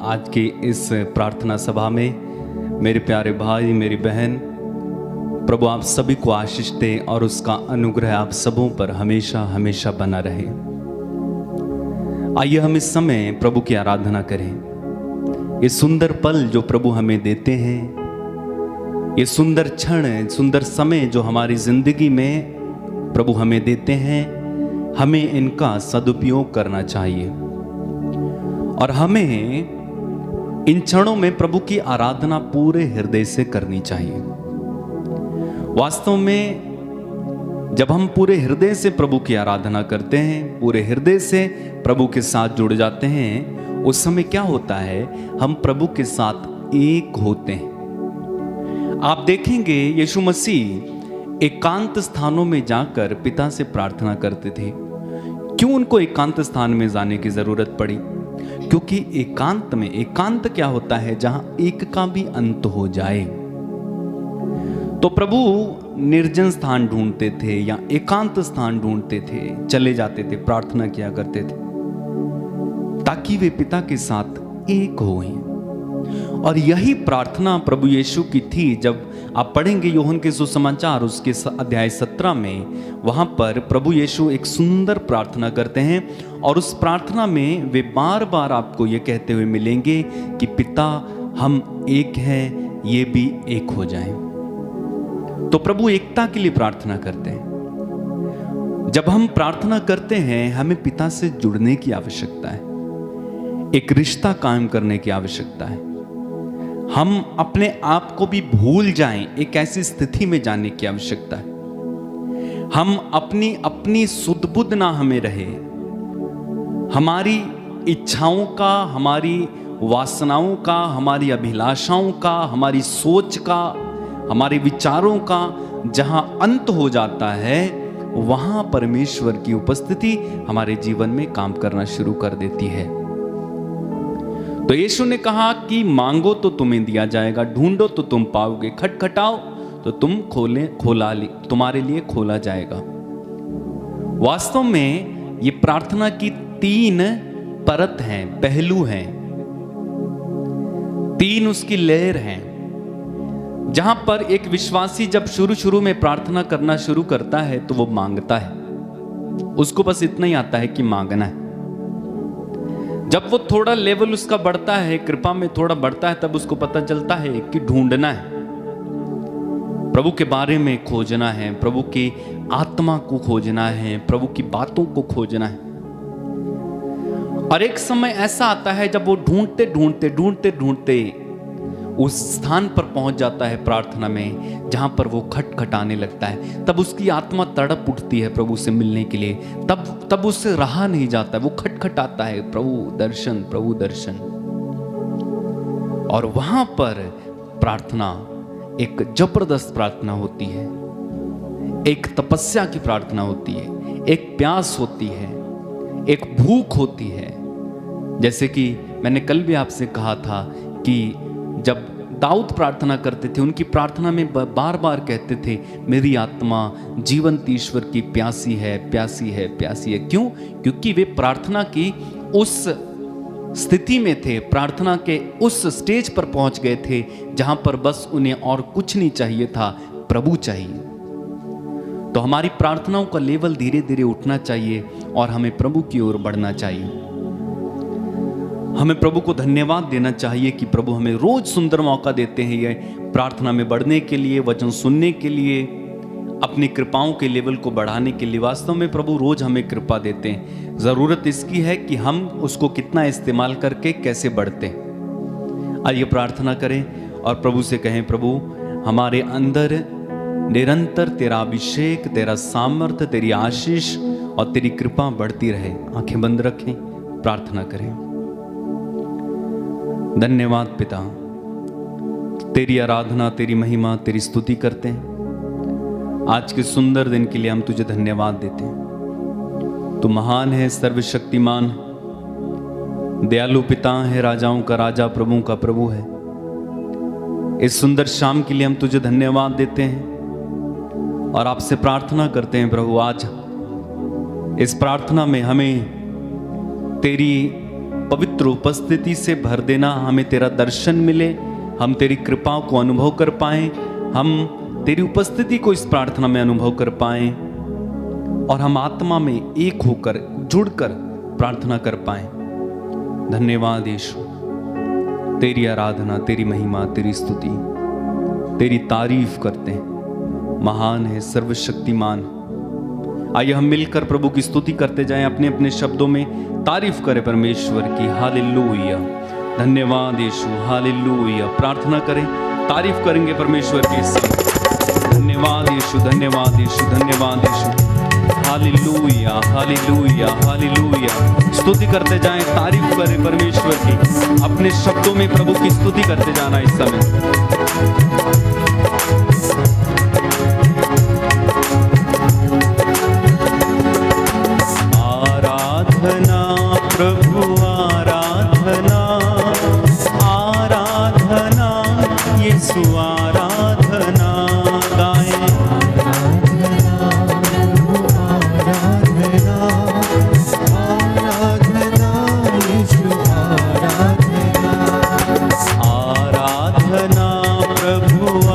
आज की इस प्रार्थना सभा में मेरे प्यारे भाई मेरी बहन, प्रभु आप सभी को आशीष दे और उसका अनुग्रह आप सबों पर हमेशा हमेशा बना रहे। आइए हम इस समय प्रभु की आराधना करें। ये सुंदर पल जो प्रभु हमें देते हैं, ये सुंदर क्षण, सुंदर समय जो हमारी जिंदगी में प्रभु हमें देते हैं, हमें इनका सदुपयोग करना चाहिए और हमें इन क्षणों में प्रभु की आराधना पूरे हृदय से करनी चाहिए। वास्तव में जब हम पूरे हृदय से प्रभु की आराधना करते हैं, पूरे हृदय से प्रभु के साथ जुड़ जाते हैं, उस समय क्या होता है, हम प्रभु के साथ एक होते हैं। आप देखेंगे यीशु मसीह एकांत स्थानों में जाकर पिता से प्रार्थना करते थे। क्यों उनको एकांत स्थान में जाने की जरूरत पड़ी? क्योंकि एकांत में, एकांत क्या होता है? जहां एक का भी अंत हो जाए। तो प्रभु निर्जन स्थान ढूंढते थे या एकांत स्थान ढूंढते थे, चले जाते थे, प्रार्थना किया करते थे ताकि वे पिता के साथ एक हों। और यही प्रार्थना प्रभु यीशु की थी। जब आप पढ़ेंगे यूहन्ना के सुसमाचार उसके अध्याय 17 में, वहां पर प्रभु यीशु एक सुंदर प्रार्थना करते हैं और उस प्रार्थना में वे बार बार आपको ये कहते हुए मिलेंगे कि पिता हम एक हैं, ये भी एक हो जाएं। तो प्रभु एकता के लिए प्रार्थना करते हैं। जब हम प्रार्थना करते हैं, हमें पिता से जुड़ने की आवश्यकता है, एक रिश्ता कायम करने की आवश्यकता है। हम अपने आप को भी भूल जाएं, एक ऐसी स्थिति में जाने की आवश्यकता है। हम अपनी सुध बुध ना हमें रहे, हमारी इच्छाओं का, हमारी वासनाओं का, हमारी अभिलाषाओं का, हमारी सोच का, हमारे विचारों का जहां अंत हो जाता है, वहां परमेश्वर की उपस्थिति हमारे जीवन में काम करना शुरू कर देती है। तो यीशु ने कहा कि मांगो तो तुम्हें दिया जाएगा, ढूंढो तो तुम पाओगे, खटखटाओ तो तुम्हारे लिए खोला जाएगा। वास्तव में ये प्रार्थना की 3 परत हैं, पहलू हैं, 3 उसकी लेयर हैं। जहां पर एक विश्वासी जब शुरू में प्रार्थना करना शुरू करता है तो वो मांगता है, उसको बस इतना ही आता है कि मांगना है। जब वो थोड़ा लेवल उसका बढ़ता है, कृपा में थोड़ा बढ़ता है, तब उसको पता चलता है कि ढूंढना है, प्रभु के बारे में खोजना है, प्रभु की आत्मा को खोजना है, प्रभु की बातों को खोजना है। और एक समय ऐसा आता है जब वो ढूंढते उस स्थान पर पहुंच जाता है प्रार्थना में, जहां पर वो खटखटाने लगता है। तब उसकी आत्मा तड़प उठती है प्रभु से मिलने के लिए। तब उससे रहा नहीं जाता, वो खटखटाता है, प्रभु दर्शन, प्रभु दर्शन। और वहां पर प्रार्थना एक जबरदस्त प्रार्थना होती है, एक तपस्या की प्रार्थना होती है, एक प्यास होती है, एक भूख होती है। जैसे कि मैंने कल भी आपसे कहा था कि जब दाऊद प्रार्थना करते थे, उनकी प्रार्थना में बार बार कहते थे, मेरी आत्मा जीवंत ईश्वर की प्यासी है, प्यासी है, प्यासी है। क्यों? क्योंकि वे प्रार्थना की उस स्थिति में थे, प्रार्थना के उस स्टेज पर पहुंच गए थे जहां पर बस उन्हें और कुछ नहीं चाहिए था, प्रभु चाहिए। तो हमारी प्रार्थनाओं का लेवल धीरे धीरे उठना चाहिए और हमें प्रभु की ओर बढ़ना चाहिए। हमें प्रभु को धन्यवाद देना चाहिए कि प्रभु हमें रोज सुंदर मौका देते हैं ये प्रार्थना में बढ़ने के लिए, वचन सुनने के लिए, अपनी कृपाओं के लेवल को बढ़ाने के लिए। वास्तव में प्रभु रोज हमें कृपा देते हैं। जरूरत इसकी है कि हम उसको कितना इस्तेमाल करके कैसे बढ़ते हैं। आइए प्रार्थना करें और प्रभु से कहें, प्रभु हमारे अंदर निरंतर तेरा अभिषेक, तेरा सामर्थ्य, तेरी आशीष और तेरी कृपा बढ़ती रहे। आंखें बंद रखें, प्रार्थना करें। धन्यवाद पिता, तेरी आराधना, तेरी महिमा, तेरी स्तुति करते हैं। आज के सुंदर दिन के लिए हम तुझे धन्यवाद देते हैं। तू महान है, सर्वशक्तिमान, दयालु पिता है, राजाओं का राजा, प्रभुओं का प्रभु है। इस सुंदर शाम के लिए हम तुझे धन्यवाद देते हैं और आपसे प्रार्थना करते हैं प्रभु, आज इस प्रार्थना में हमें तेरी पवित्र उपस्थिति से भर देना, हमें तेरा दर्शन मिले, हम तेरी कृपाओं को अनुभव कर पाएं, हम तेरी उपस्थिति को इस प्रार्थना में अनुभव कर पाएं और हम आत्मा में एक होकर जुड़कर प्रार्थना कर पाएं। धन्यवाद यीशु, तेरी आराधना, तेरी महिमा, तेरी स्तुति, तेरी तारीफ करते हैं। महान है, सर्वशक्तिमान। आइए हम मिलकर प्रभु की स्तुति करते जाएं, अपने अपने शब्दों में तारीफ करें परमेश्वर की। हालेलुया, धन्यवाद यीशु, हालेलुया। प्रार्थना करें, तारीफ करेंगे परमेश्वर की सब। धन्यवाद यीशु, धन्यवाद यीशु, धन्यवाद यीशु। हालेलुया, हालेलुया, हालेलुया। स्तुति करते जाएं, तारीफ करें परमेश्वर की। अपने शब्दों में प्रभु की स्तुति करते जाना इस समय। आराधना प्रभु, आराधना, आराधना यीशु, आराधना गाएं। आराधना प्रभु,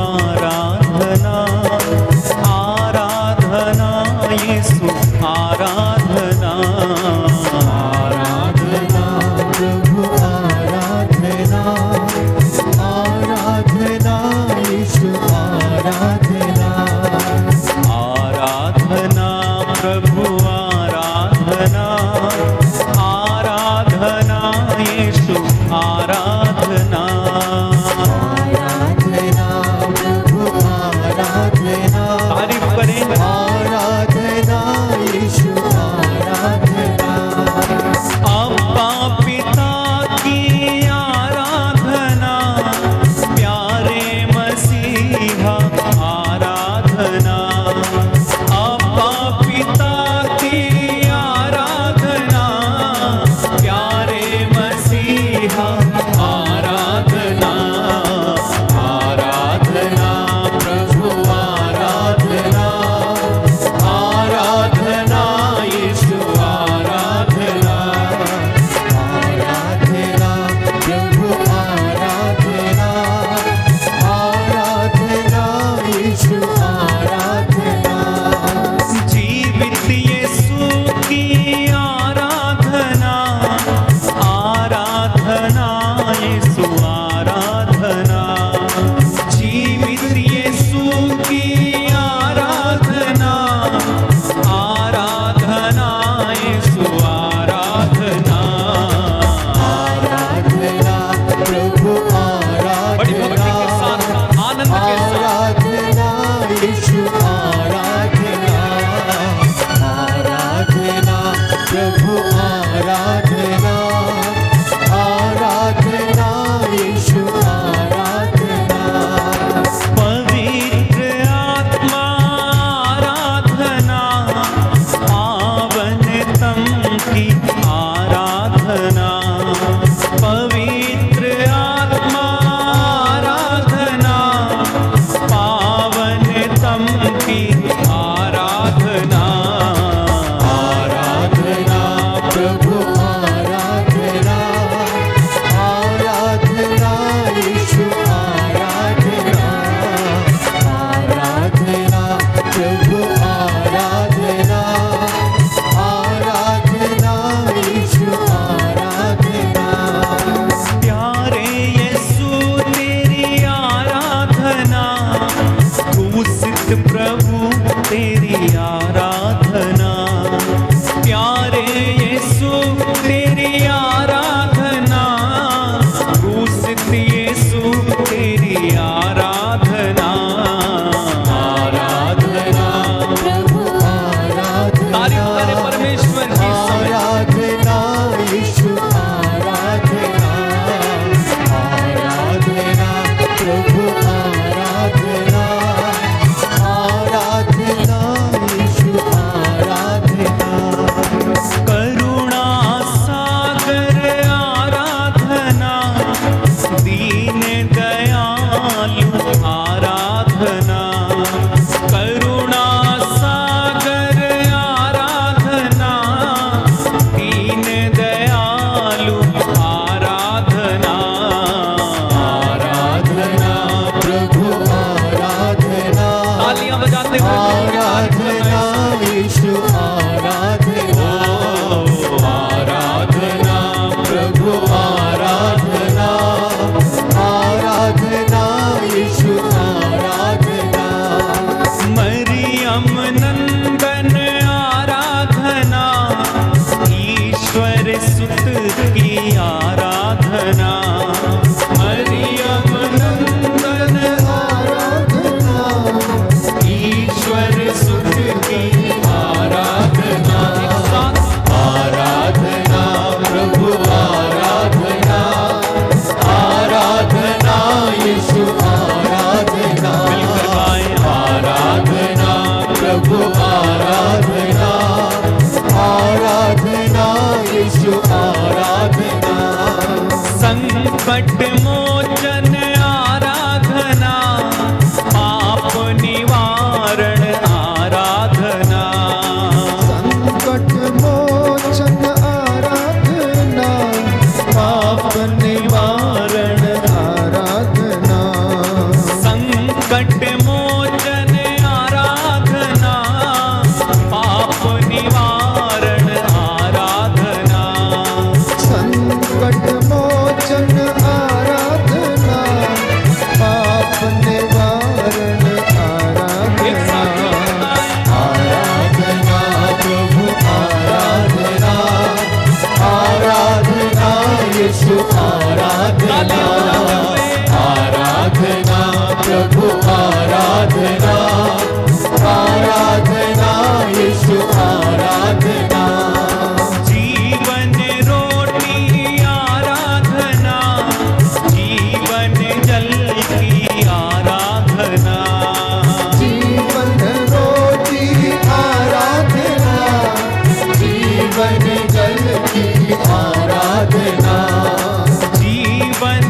संकट मोचन आराधना, पाप निवारण आराधना, संकट मोचन आराधना, पाप निवारण आराधना, संकट मोचन आराधना, पाप निवारण आराधना, संकट मोचन आराधना, पाप निवारण आराधना, आराधना प्रभु आराधना, आराधना यीशु आराधना, आराधना प्रभु आराधना, आराधना यीशु आराधना, जीवन रोटी आराधना, जीवन जल की आराधना, जीवन रोटी आराधना, जीवन जल की आराधना, जीवन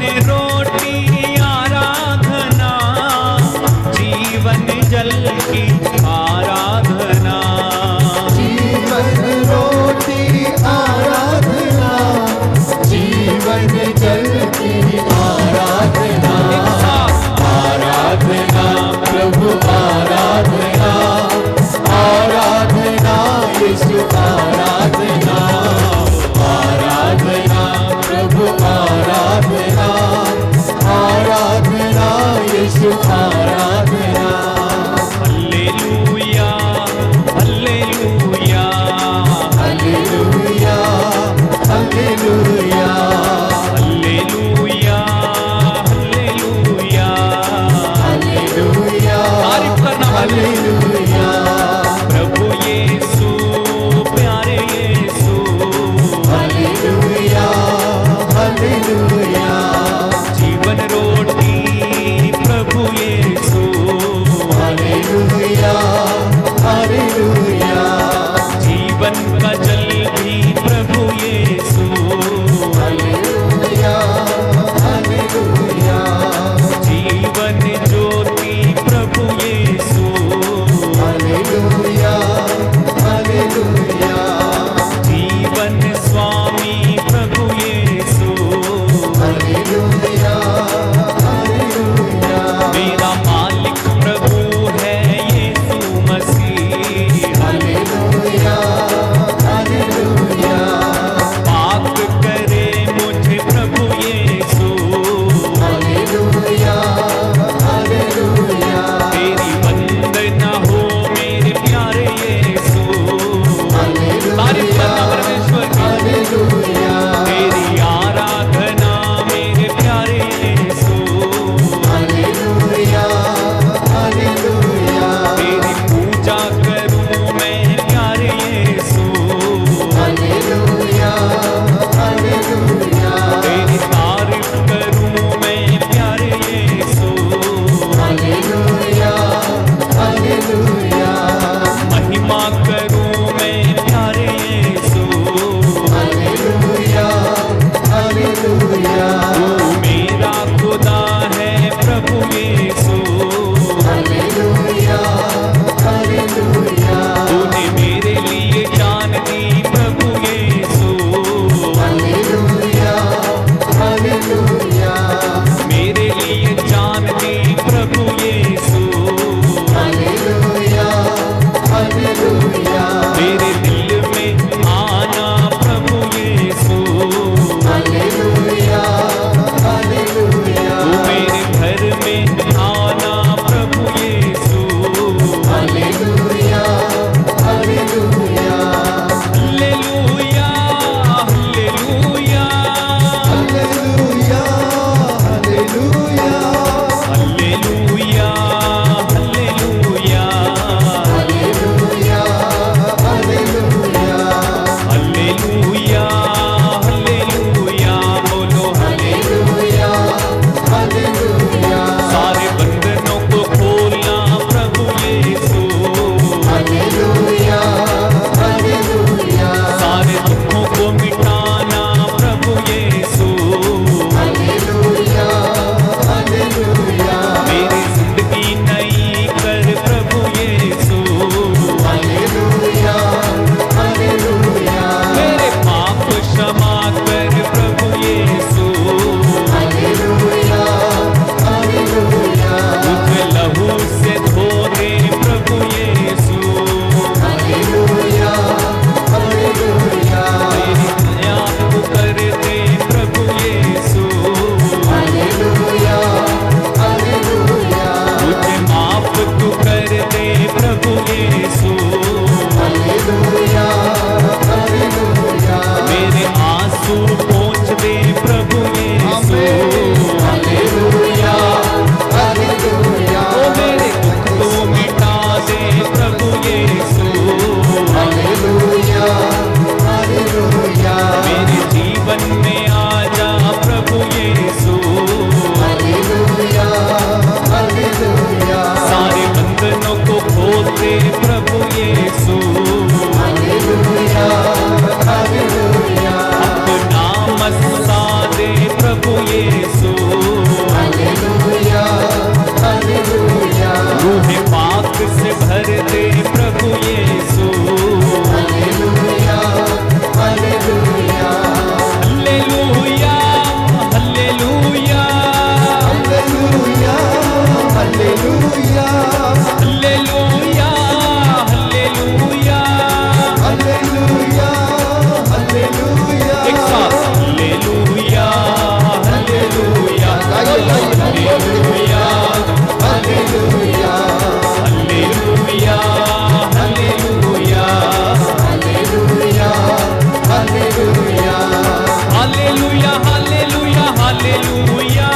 यीशु। हालेलुया हालेलुया रूह पाक से भर दे प्रभु यीशु। हालेलुया हालेलुया हालेलुया हालेलुया हालेलुया हालेलुया हालेलुया हालेलुया। हालेलुया हालेलुया एक साथ हालेलुया हालेलुया हालेलुया हालेलुया हालेलुया हालेलुया हालेलुया हालेलुया हालेलुया हालेलुया हालेलुया।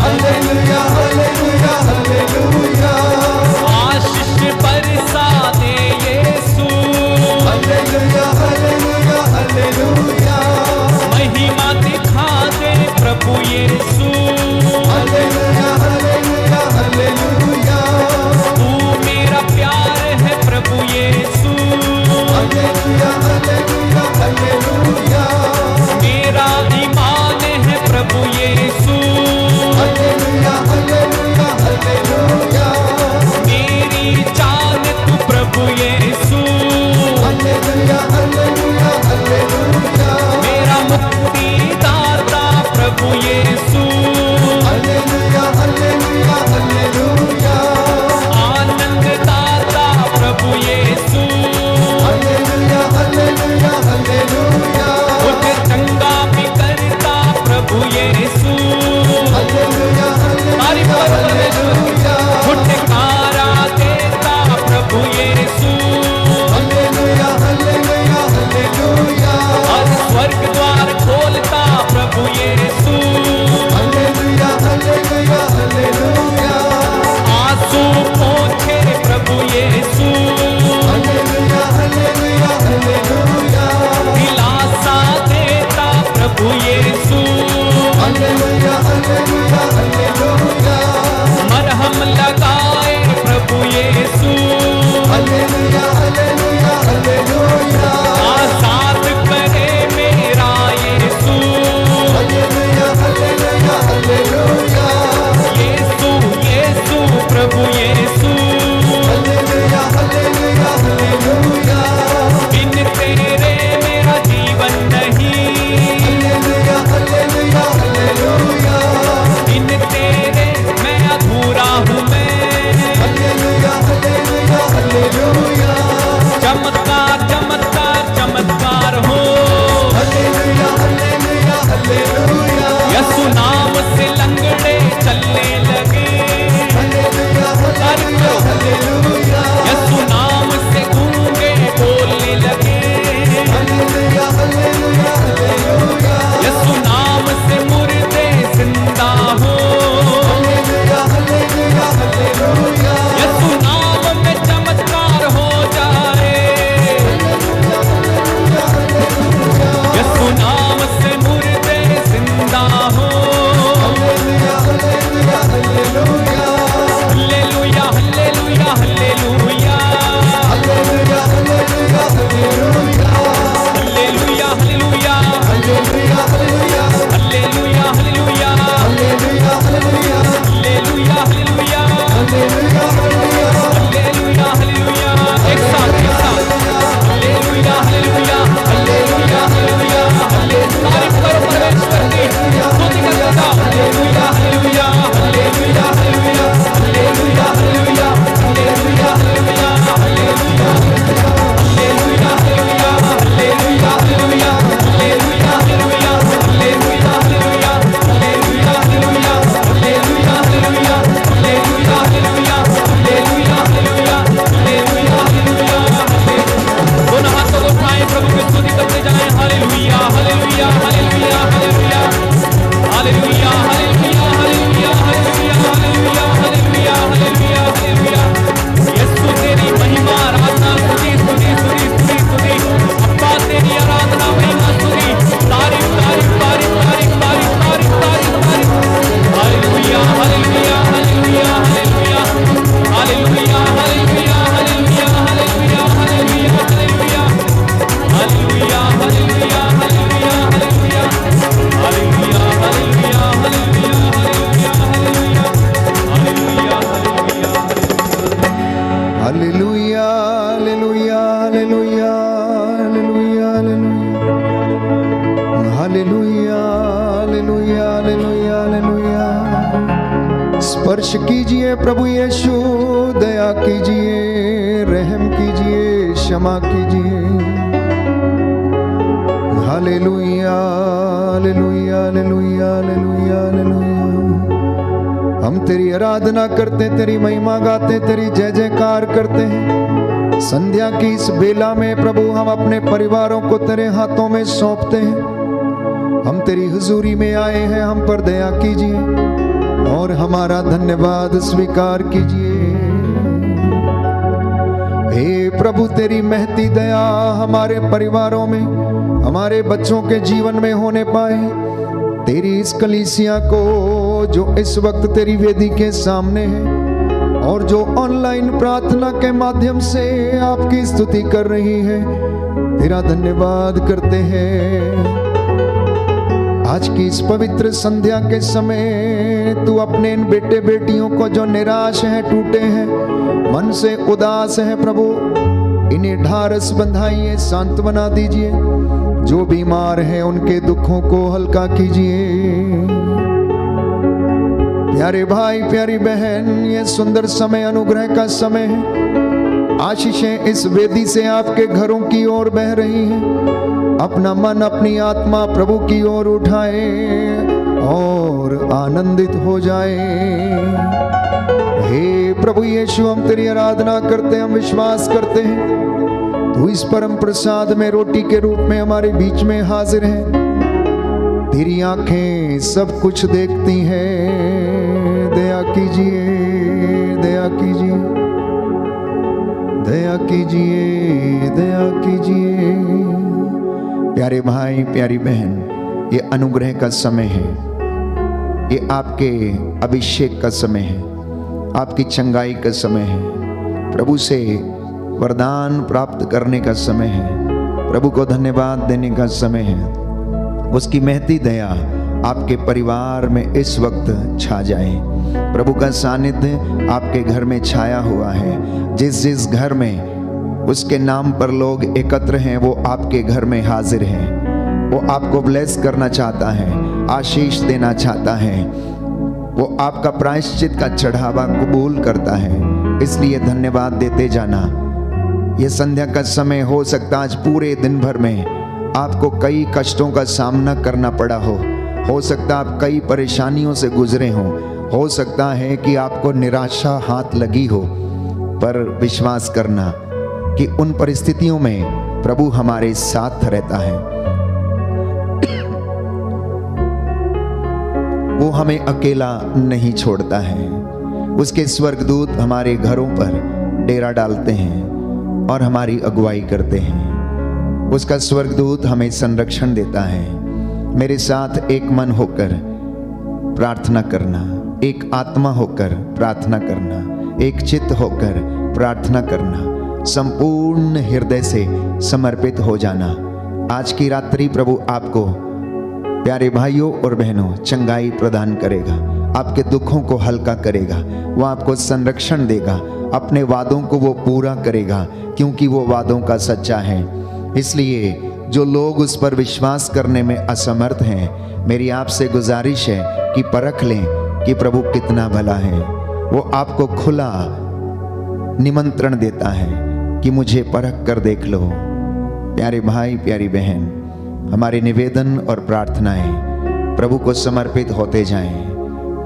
हालेलुया हालेलुया हालेलुया आशीष बरसा दे यीशु। हालेलुया हालेलुया हालेलुया महिमा दिखा दे प्रभु यीशु। हालेलुया हालेलुया हालेलुया तू मेरा प्यार है प्रभु यीशु। हालेलुया हालेलुया हालेलुया मेरा ईमान है प्रभु यीशु। हालेलुया हालेलुया हालेलुया मेरी जान तू प्रभु यीशु। हालेलुया हालेलुया हालेलुया मेरा मुक्तिदाता प्रभु यीशु। स्पर्श कीजिए प्रभु यीशु, दया कीजिए, रहम कीजिए, क्षमा कीजिए। हालेलुया हालेलुया हालेलुया हालेलुया हालेलुया। हम तेरी आराधना करते, तेरी महिमा गाते, तेरी जय जयकार करते हैं। संध्या की इस बेला में प्रभु हम अपने परिवारों को तेरे हाथों में सौंपते हैं। हम तेरी हुजूरी में आए हैं, हम पर दया कीजिए और हमारा धन्यवाद स्वीकार कीजिए। हे प्रभु, तेरी महती दया हमारे परिवारों में, हमारे बच्चों के जीवन में होने पाए। तेरी इस कलीसिया को जो इस वक्त तेरी वेदी के सामने है और जो ऑनलाइन प्रार्थना के माध्यम से आपकी स्तुति कर रही है, तेरा धन्यवाद करते हैं। आज की इस पवित्र संध्या के समय तू अपने इन बेटे बेटियों को जो निराश हैं, टूटे हैं, मन से उदास है प्रभु, इन्हें ढारस बंधाइए, सांत्वना दीजिए। जो बीमार हैं उनके दुखों को हल्का कीजिए। प्यारे भाई प्यारी बहन, ये सुंदर समय अनुग्रह का समय है। आशीषें इस वेदी से आपके घरों की ओर बह रही हैं। अपना मन अपनी आत्मा प्रभु की ओर उठाए और आनंदित हो जाए। हे प्रभु यीशु, हम तेरी आराधना करते हैं, हम विश्वास करते हैं तू इस परम प्रसाद में रोटी के रूप में हमारे बीच में हाजिर है। तेरी आंखें सब कुछ देखती हैं। दया कीजिए, दया कीजिए, दया कीजिए, दया कीजिए। प्यारे भाई प्यारी बहन, ये अनुग्रह का समय है, ये आपके अभिषेक का समय है, आपकी चंगाई का समय है, प्रभु से वरदान प्राप्त करने का समय है, प्रभु को धन्यवाद देने का समय है। उसकी महती दया आपके परिवार में इस वक्त छा जाए। प्रभु का सानिध्य आपके घर में छाया हुआ है। जिस जिस घर में उसके नाम पर लोग एकत्र हैं, वो आपके घर में हाजिर हैं। वो आपको ब्लेस करना चाहता है, आशीष देना चाहता है। वो आपका प्रायश्चित का चढ़ावा कबूल करता है। इसलिए धन्यवाद देते जाना। ये संध्या का समय हो सकता आज पूरे दिन भर में आपको कई कष्टों का सामना करना पड़ा हो सकता आप कई परेशानियों से गुजरे हो सकता है कि आपको निराशा हाथ लगी हो, पर विश्वास करना कि उन परिस्थितियों में प्रभु हमारे साथ रहता है। वो हमें अकेला नहीं छोड़ता है। उसके स्वर्गदूत हमारे घरों पर डेरा डालते हैं और हमारी अगुवाई करते हैं। उसका स्वर्गदूत हमें संरक्षण देता है। मेरे साथ एक मन होकर प्रार्थना करना, एक आत्मा होकर प्रार्थना करना, एक चित्त होकर प्रार्थना करना, संपूर्ण हृदय से समर्पित हो जाना। आज की रात्रि प्रभु आपको प्यारे भाइयों और बहनों चंगाई प्रदान करेगा, आपके दुखों को हल्का करेगा, वो आपको संरक्षण देगा, अपने वादों को वो पूरा करेगा, क्योंकि वो वादों का सच्चा है। इसलिए जो लोग उस पर विश्वास करने में असमर्थ हैं, मेरी आपसे गुजारिश है कि परख लें कि प्रभु कितना भला है। वो आपको खुला निमंत्रण देता है कि मुझे परख कर देख लो। प्यारे भाई प्यारी बहन, हमारे निवेदन और प्रार्थनाएं प्रभु को समर्पित होते जाएं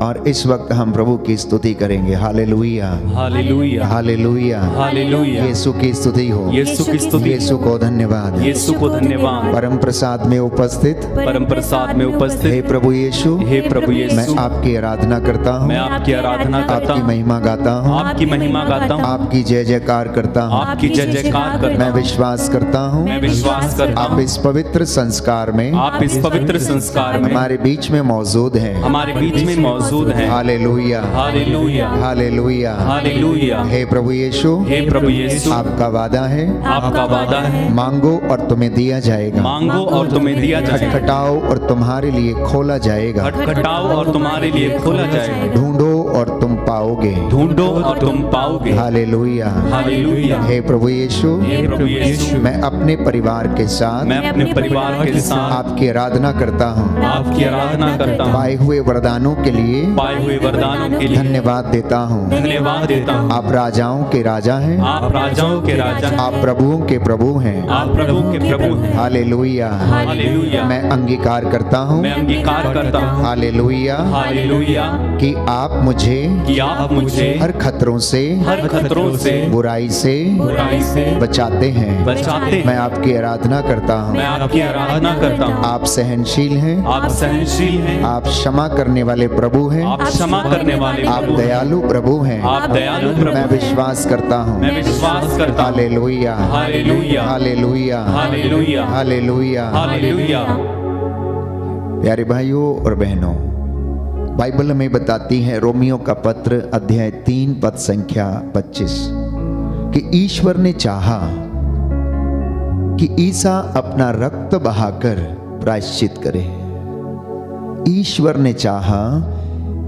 और इस वक्त हम प्रभु की स्तुति करेंगे। हालेलुया हालेलुया हालेलुया हालेलुया। यीशु की स्तुति हो, यीशु की स्तुति, यीशु को धन्यवाद, यीशु को धन्यवाद। परम प्रसाद में उपस्थित, परम प्रसाद में उपस्थित हे प्रभु यीशु, हे प्रभु यीशु, मैं आपकी आराधना करता हूँ, मैं आपकी आराधना करता आपकी हूँ, महिमा गाता हूँ, आपकी महिमा गाता हूँ, आपकी जय जयकार करता हूँ, आपकी जय जयकार करता मैं हूँ, विश्वास करता हूँ मैं विश्वास करता आप हूँ इस पवित्र संस्कार में, आप इस पवित्र संस्कार में हमारे बीच में मौजूद हैं। हमारे बीच में मौजूद हैं। हालेलुया हालेलुया हालेलुया हालेलुया। हे प्रभु यीशु, हे प्रभु यीशु, आपका वादा है, आपका वादा है, मांगो और तुम्हें दिया जाएगा, मांगो और तुम्हें दिया जाएगा, खटखटाओ और तुम्हारे लिए खोला जाएगा, खटखटाओ और तुम्हारे लिए खोला जाएगा, ढूंढो और तुम पाओगे, ढूंढो और तुम पाओगे। हालेलुया हालेलुया। हे प्रभु यीशु, हे प्रभु यीशु, मैं अपने परिवार के साथ मैं अपने परिवार के साथ आपकी आराधना करता हूँ, आपकी आराधना करता हूँ, पाए हुए वरदानों के लिए लिए पाए हुए वरदानों के लिए धन्यवाद देता हूँ। धन्यवाद देता हूँ। आप राजाओं के राजा हैं, आप राजाओं के राजा हैं, आप प्रभुओं के प्रभु हैं। आप प्रभु के प्रभु हैं। हालेलुया, हालेलुया। मैं अंगीकार करता हूँ, मैं अंगीकार करता हूँ, हालेलुया, हालेलुया, कि आप मुझे कि आप मुझे हर खतरों से, हर खतरों से, बुराई से बचाते हैं। बचाते हैं। मैं आपकी आराधना करता हूँ। मैं आपकी आराधना करता हूँ। आप सहनशील हैं, आप सहनशील हैं, आप क्षमा करने वाले प्रभु हैं, आप क्षमा करने वाले आप प्रभु हैं, दयालु प्रभु हैं। आप दयालु प्रभु मैं हैं। विश्वास करता हूँ। मैं विश्वास करता हूँ। हालेलुया, हालेलुया, हालेलुया, हालेलुया, हालेलुया। हालेलुया। प्यारे भाइयों और बहनों, बाइबल हमें बताती है, रोमियो का पत्र अध्याय 3 पद संख्या 25, कि ईश्वर ने चाहा कि ईसा अपना रक्त बहाकर प्रायश्चित करे। ईश्वर ने चाहा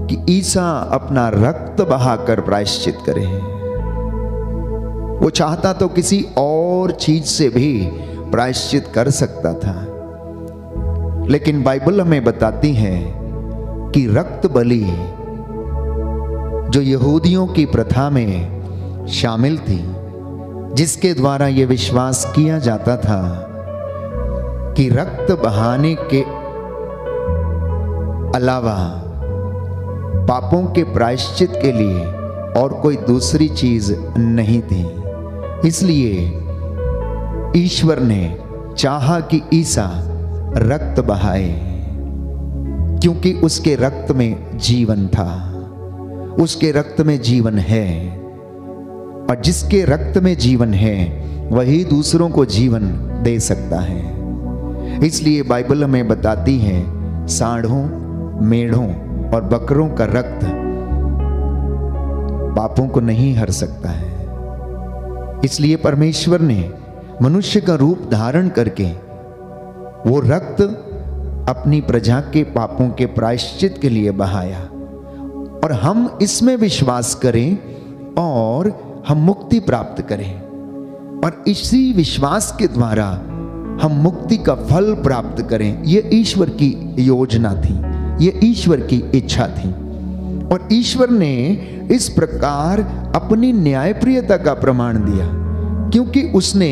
कि ईसा अपना रक्त बहाकर प्रायश्चित करे। वो चाहता तो किसी और चीज से भी प्रायश्चित कर सकता था, लेकिन बाइबल हमें बताती है कि रक्त बलि जो यहूदियों की प्रथा में शामिल थी, जिसके द्वारा यह विश्वास किया जाता था कि रक्त बहाने के अलावा पापों के प्रायश्चित के लिए और कोई दूसरी चीज नहीं थी, इसलिए ईश्वर ने चाहा कि ईसा रक्त बहाए, क्योंकि उसके रक्त में जीवन था, उसके रक्त में जीवन है, और जिसके रक्त में जीवन है वही दूसरों को जीवन दे सकता है। इसलिए बाइबल हमें बताती है, सांडों, मेढ़ों और बकरों का रक्त पापों को नहीं हर सकता है। इसलिए परमेश्वर ने मनुष्य का रूप धारण करके वो रक्त अपनी प्रजा के पापों के प्रायश्चित के लिए बहाया, और हम इसमें विश्वास करें और हम मुक्ति प्राप्त करें, और इसी विश्वास के द्वारा हम मुक्ति का फल प्राप्त करें। यह ईश्वर की योजना थी, यह ईश्वर की इच्छा थी, और ईश्वर ने इस प्रकार अपनी न्यायप्रियता का प्रमाण दिया, क्योंकि उसने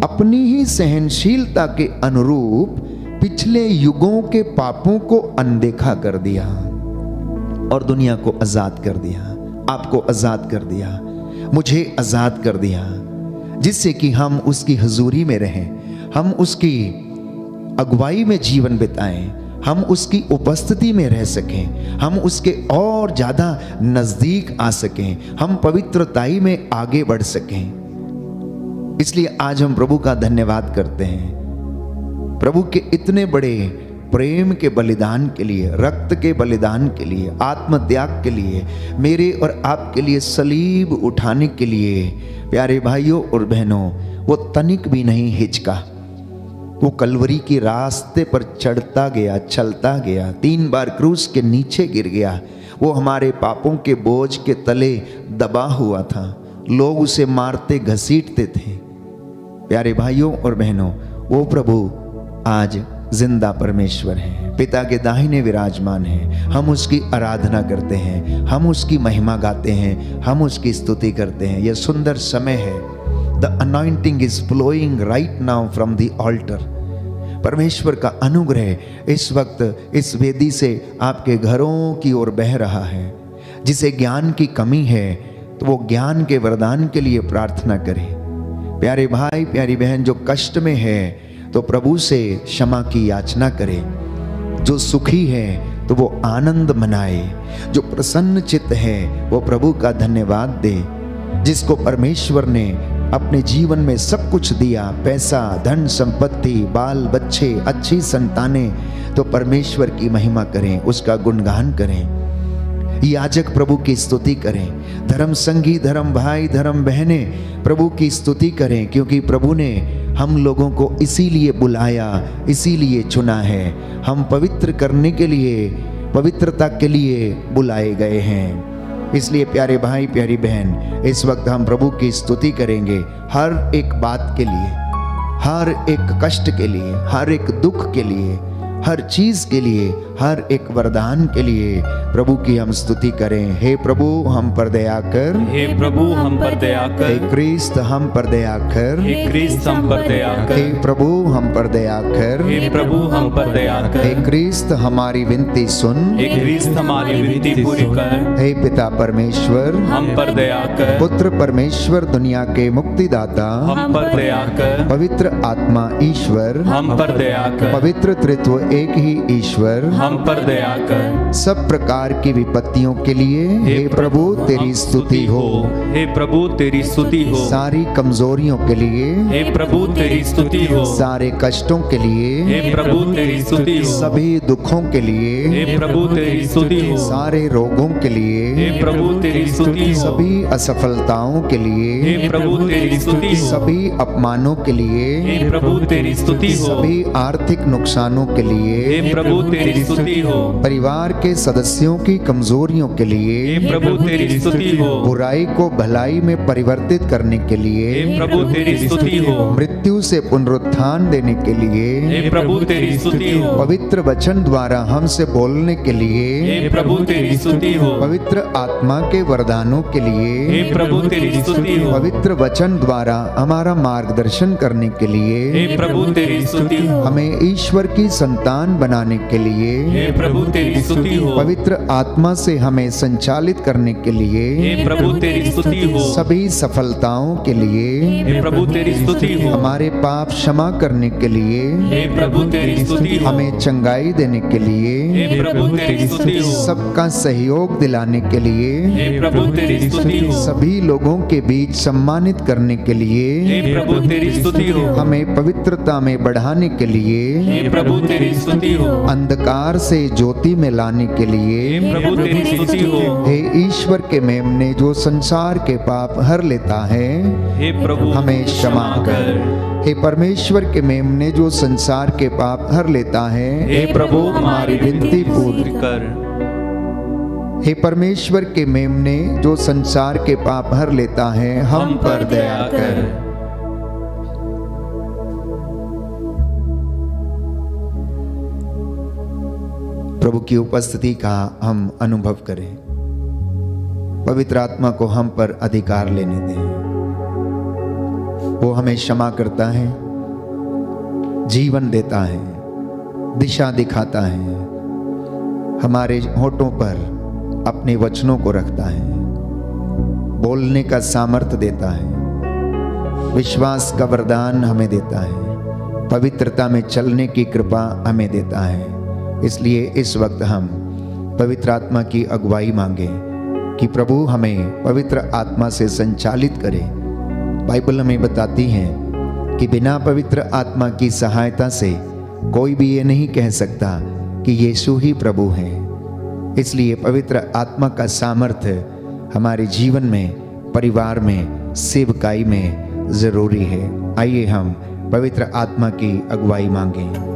अपनी ही सहनशीलता के अनुरूप पिछले युगों के पापों को अनदेखा कर दिया और दुनिया को आजाद कर दिया। आपको आजाद कर दिया, मुझे आजाद कर दिया, जिससे कि हम उसकी हुजूरी में रहें, हम उसकी अगुवाई में जीवन बिताएं, हम उसकी उपस्थिति में रह सकें, हम उसके और ज्यादा नजदीक आ सकें, हम पवित्रताई में आगे बढ़ सकें। इसलिए आज हम प्रभु का धन्यवाद करते हैं, प्रभु के इतने बड़े प्रेम के बलिदान के लिए, रक्त के बलिदान के लिए, आत्मत्याग के लिए, मेरे और आपके लिए सलीब उठाने के लिए। प्यारे भाइयों और बहनों, वो तनिक भी नहीं हिचका, वो कलवरी के रास्ते पर चढ़ता गया, चलता गया, 3 बार क्रूस के नीचे गिर गया। वो हमारे पापों के बोझ के तले दबा हुआ था, लोग उसे मारते घसीटते थे। प्यारे भाइयों और बहनों, वो प्रभु आज जिंदा परमेश्वर है, पिता के दाहिने विराजमान है। हम उसकी आराधना करते हैं, हम उसकी महिमा गाते हैं, हम उसकी स्तुति करते हैं। यह सुंदर समय है। The anointing is flowing right now from the altar. परमेश्वर का अनुग्रह इस वक्त इस वेदी से आपके घरों की ओर बह रहा है। जिसे ज्ञान की कमी है तो वो ज्ञान के वरदान के लिए प्रार्थना करे। प्यारे भाई, प्यारी बहन, जो कष्ट में है तो प्रभु से क्षमा की याचना करे। जो सुखी है तो वो आनंद मनाए, जो प्रसन्न चित्त है वो प्रभु का धन्यवाद दे। जिसको परमेश्वर ने अपने जीवन में सब कुछ दिया, पैसा, धन संपत्ति, बाल बच्चे, अच्छी संतानें, तो परमेश्वर की महिमा करें, उसका गुणगान करें। याजक प्रभु की स्तुति करें, धर्म संगी, धर्म भाई, धर्म बहनें प्रभु की स्तुति करें, क्योंकि प्रभु ने हम लोगों को इसीलिए बुलाया, इसीलिए चुना है। हम पवित्र करने के लिए, पवित्रता के लिए बुलाए गए हैं। इसलिए प्यारे भाई, प्यारी बहन, इस वक्त हम प्रभु की स्तुति करेंगे हर एक बात के लिए, हर एक कष्ट के लिए, हर एक दुख के लिए, हर चीज के लिए, हर एक वरदान के लिए प्रभु की हम स्तुति करें। हे प्रभु हम पर दया कर, हे प्रभु हम पर दया हे कर, क्रिस्त हम पर दया कर, हे क्रिस्त हम पर दया हे कर, प्रभु हम पर दया कर, हे प्रभु हम पर दया हे कर, क्रिस्त हमारी विनती सुन, हे क्रिस्त हमारी विनती पूरी कर, हे पिता परमेश्वर, हम पर दया कर, पुत्र परमेश्वर दुनिया के मुक्तिदाता, हम पर दया कर, पवित्र आत्मा ईश्वर, हम पर दया कर, पवित्र त्रित्व एक ही ईश्वर, हम पर दया कर, सब प्रकार की विपत्तियों के लिए हे प्रभु तेरी स्तुति हो, हे प्रभु तेरी स्तुति हो, सारी कमजोरियों के लिए हे प्रभु तेरी स्तुति हो, सारे कष्टों के लिए, हे प्रभु तेरी स्तुति हो, सभी दुखों के लिए, हे प्रभु तेरी स्तुति हो, सारे रोगों के लिए, हे प्रभु तेरी स्तुति हो, सभी असफलताओं के लिए, हे प्रभु तेरी स्तुति हो, सभी अपमानों के लिए, हे प्रभु तेरी स्तुति हो, सभी आर्थिक नुकसानों के लिए, हे प्रभु तेरी स्तुति हो, परिवार के सदस्यों की कमजोरियों के लिए, हे प्रभु तेरी स्तुति हो, बुराई को भलाई में परिवर्तित करने के लिए, हे प्रभु तेरी स्तुति हो, मृत्यु से पुनरुत्थान देने के लिए, हे प्रभु तेरी स्तुति हो, पवित्र वचन द्वारा हमसे बोलने के लिए, हे प्रभु तेरी स्तुति हो, पवित्र आत्मा के वरदानों के लिए, हे प्रभु तेरी स्तुति हो, पवित्र वचन द्वारा हमारा मार्गदर्शन करने के लिए, हे प्रभु तेरी स्तुति हो, हमें ईश्वर की संतान बनाने के लिए, हे प्रभु तेरी स्तुति हो, पवित्र आत्मा से हमें संचालित करने के लिए, हे प्रभु तेरी स्तुति हो, सभी सफलताओं के लिए, हे प्रभु तेरी स्तुति हो, हमारे पाप क्षमा करने के लिए, हे प्रभु तेरी स्तुति हो, हमें चंगाई देने के लिए, हे प्रभु तेरी स्तुति हो, सबका सहयोग दिलाने के लिए, हे प्रभु तेरी स्तुति हो, सभी लोगों के बीच सम्मानित करने के लिए, हे प्रभु तेरी स्तुति हो, हमें पवित्रता में बढ़ाने के लिए, हे प्रभु तेरी स्तुति हो, अंधकार से ज्योति में लाने के लिए, हे प्रभु तेरी स्तुति हो, हे ईश्वर के मेमने जो संसार के पाप हर लेता है, हे प्रभु हमें क्षमा कर। हे परमेश्वर के मेमने जो संसार के पाप हर लेता है, हे प्रभु हमारी विनती पूरी कर, हे परमेश्वर के मेमने जो संसार के पाप हर लेता है, हम पर दया कर। प्रभु की उपस्थिति का हम अनुभव करें, पवित्र आत्मा को हम पर अधिकार लेने दें। वो हमें क्षमा करता है, जीवन देता है, दिशा दिखाता है, हमारे होठों पर अपने वचनों को रखता है, बोलने का सामर्थ्य देता है, विश्वास का वरदान हमें देता है, पवित्रता में चलने की कृपा हमें देता है। इसलिए इस वक्त हम पवित्र आत्मा की अगुवाई मांगे कि प्रभु हमें पवित्र आत्मा से संचालित करे। बाइबल हमें बताती है कि बिना पवित्र आत्मा की सहायता से कोई भी ये नहीं कह सकता कि यीशु ही प्रभु है। इसलिए पवित्र आत्मा का सामर्थ्य हमारे जीवन में, परिवार में, सेवकाई में जरूरी है। आइए हम पवित्र आत्मा की अगुवाई मांगें।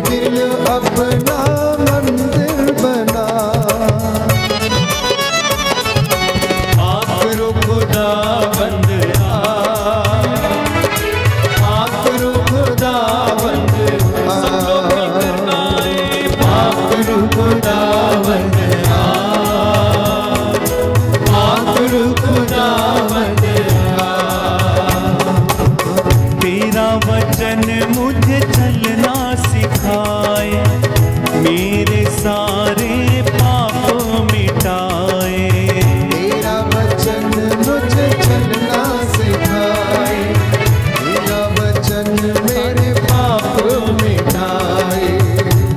दिल अपना मंदिर बना। आखिर खुदावंद आखिर खुदावंद आखिर खुदावंद आखिर खुदावंद। तेरा वचन मुझे चलना सिखाए, मेरे सारे पाप मिटाए। तेरा वचन मुझे चलना सिखाए, तेरा वचन मेरे पाप मिटाए।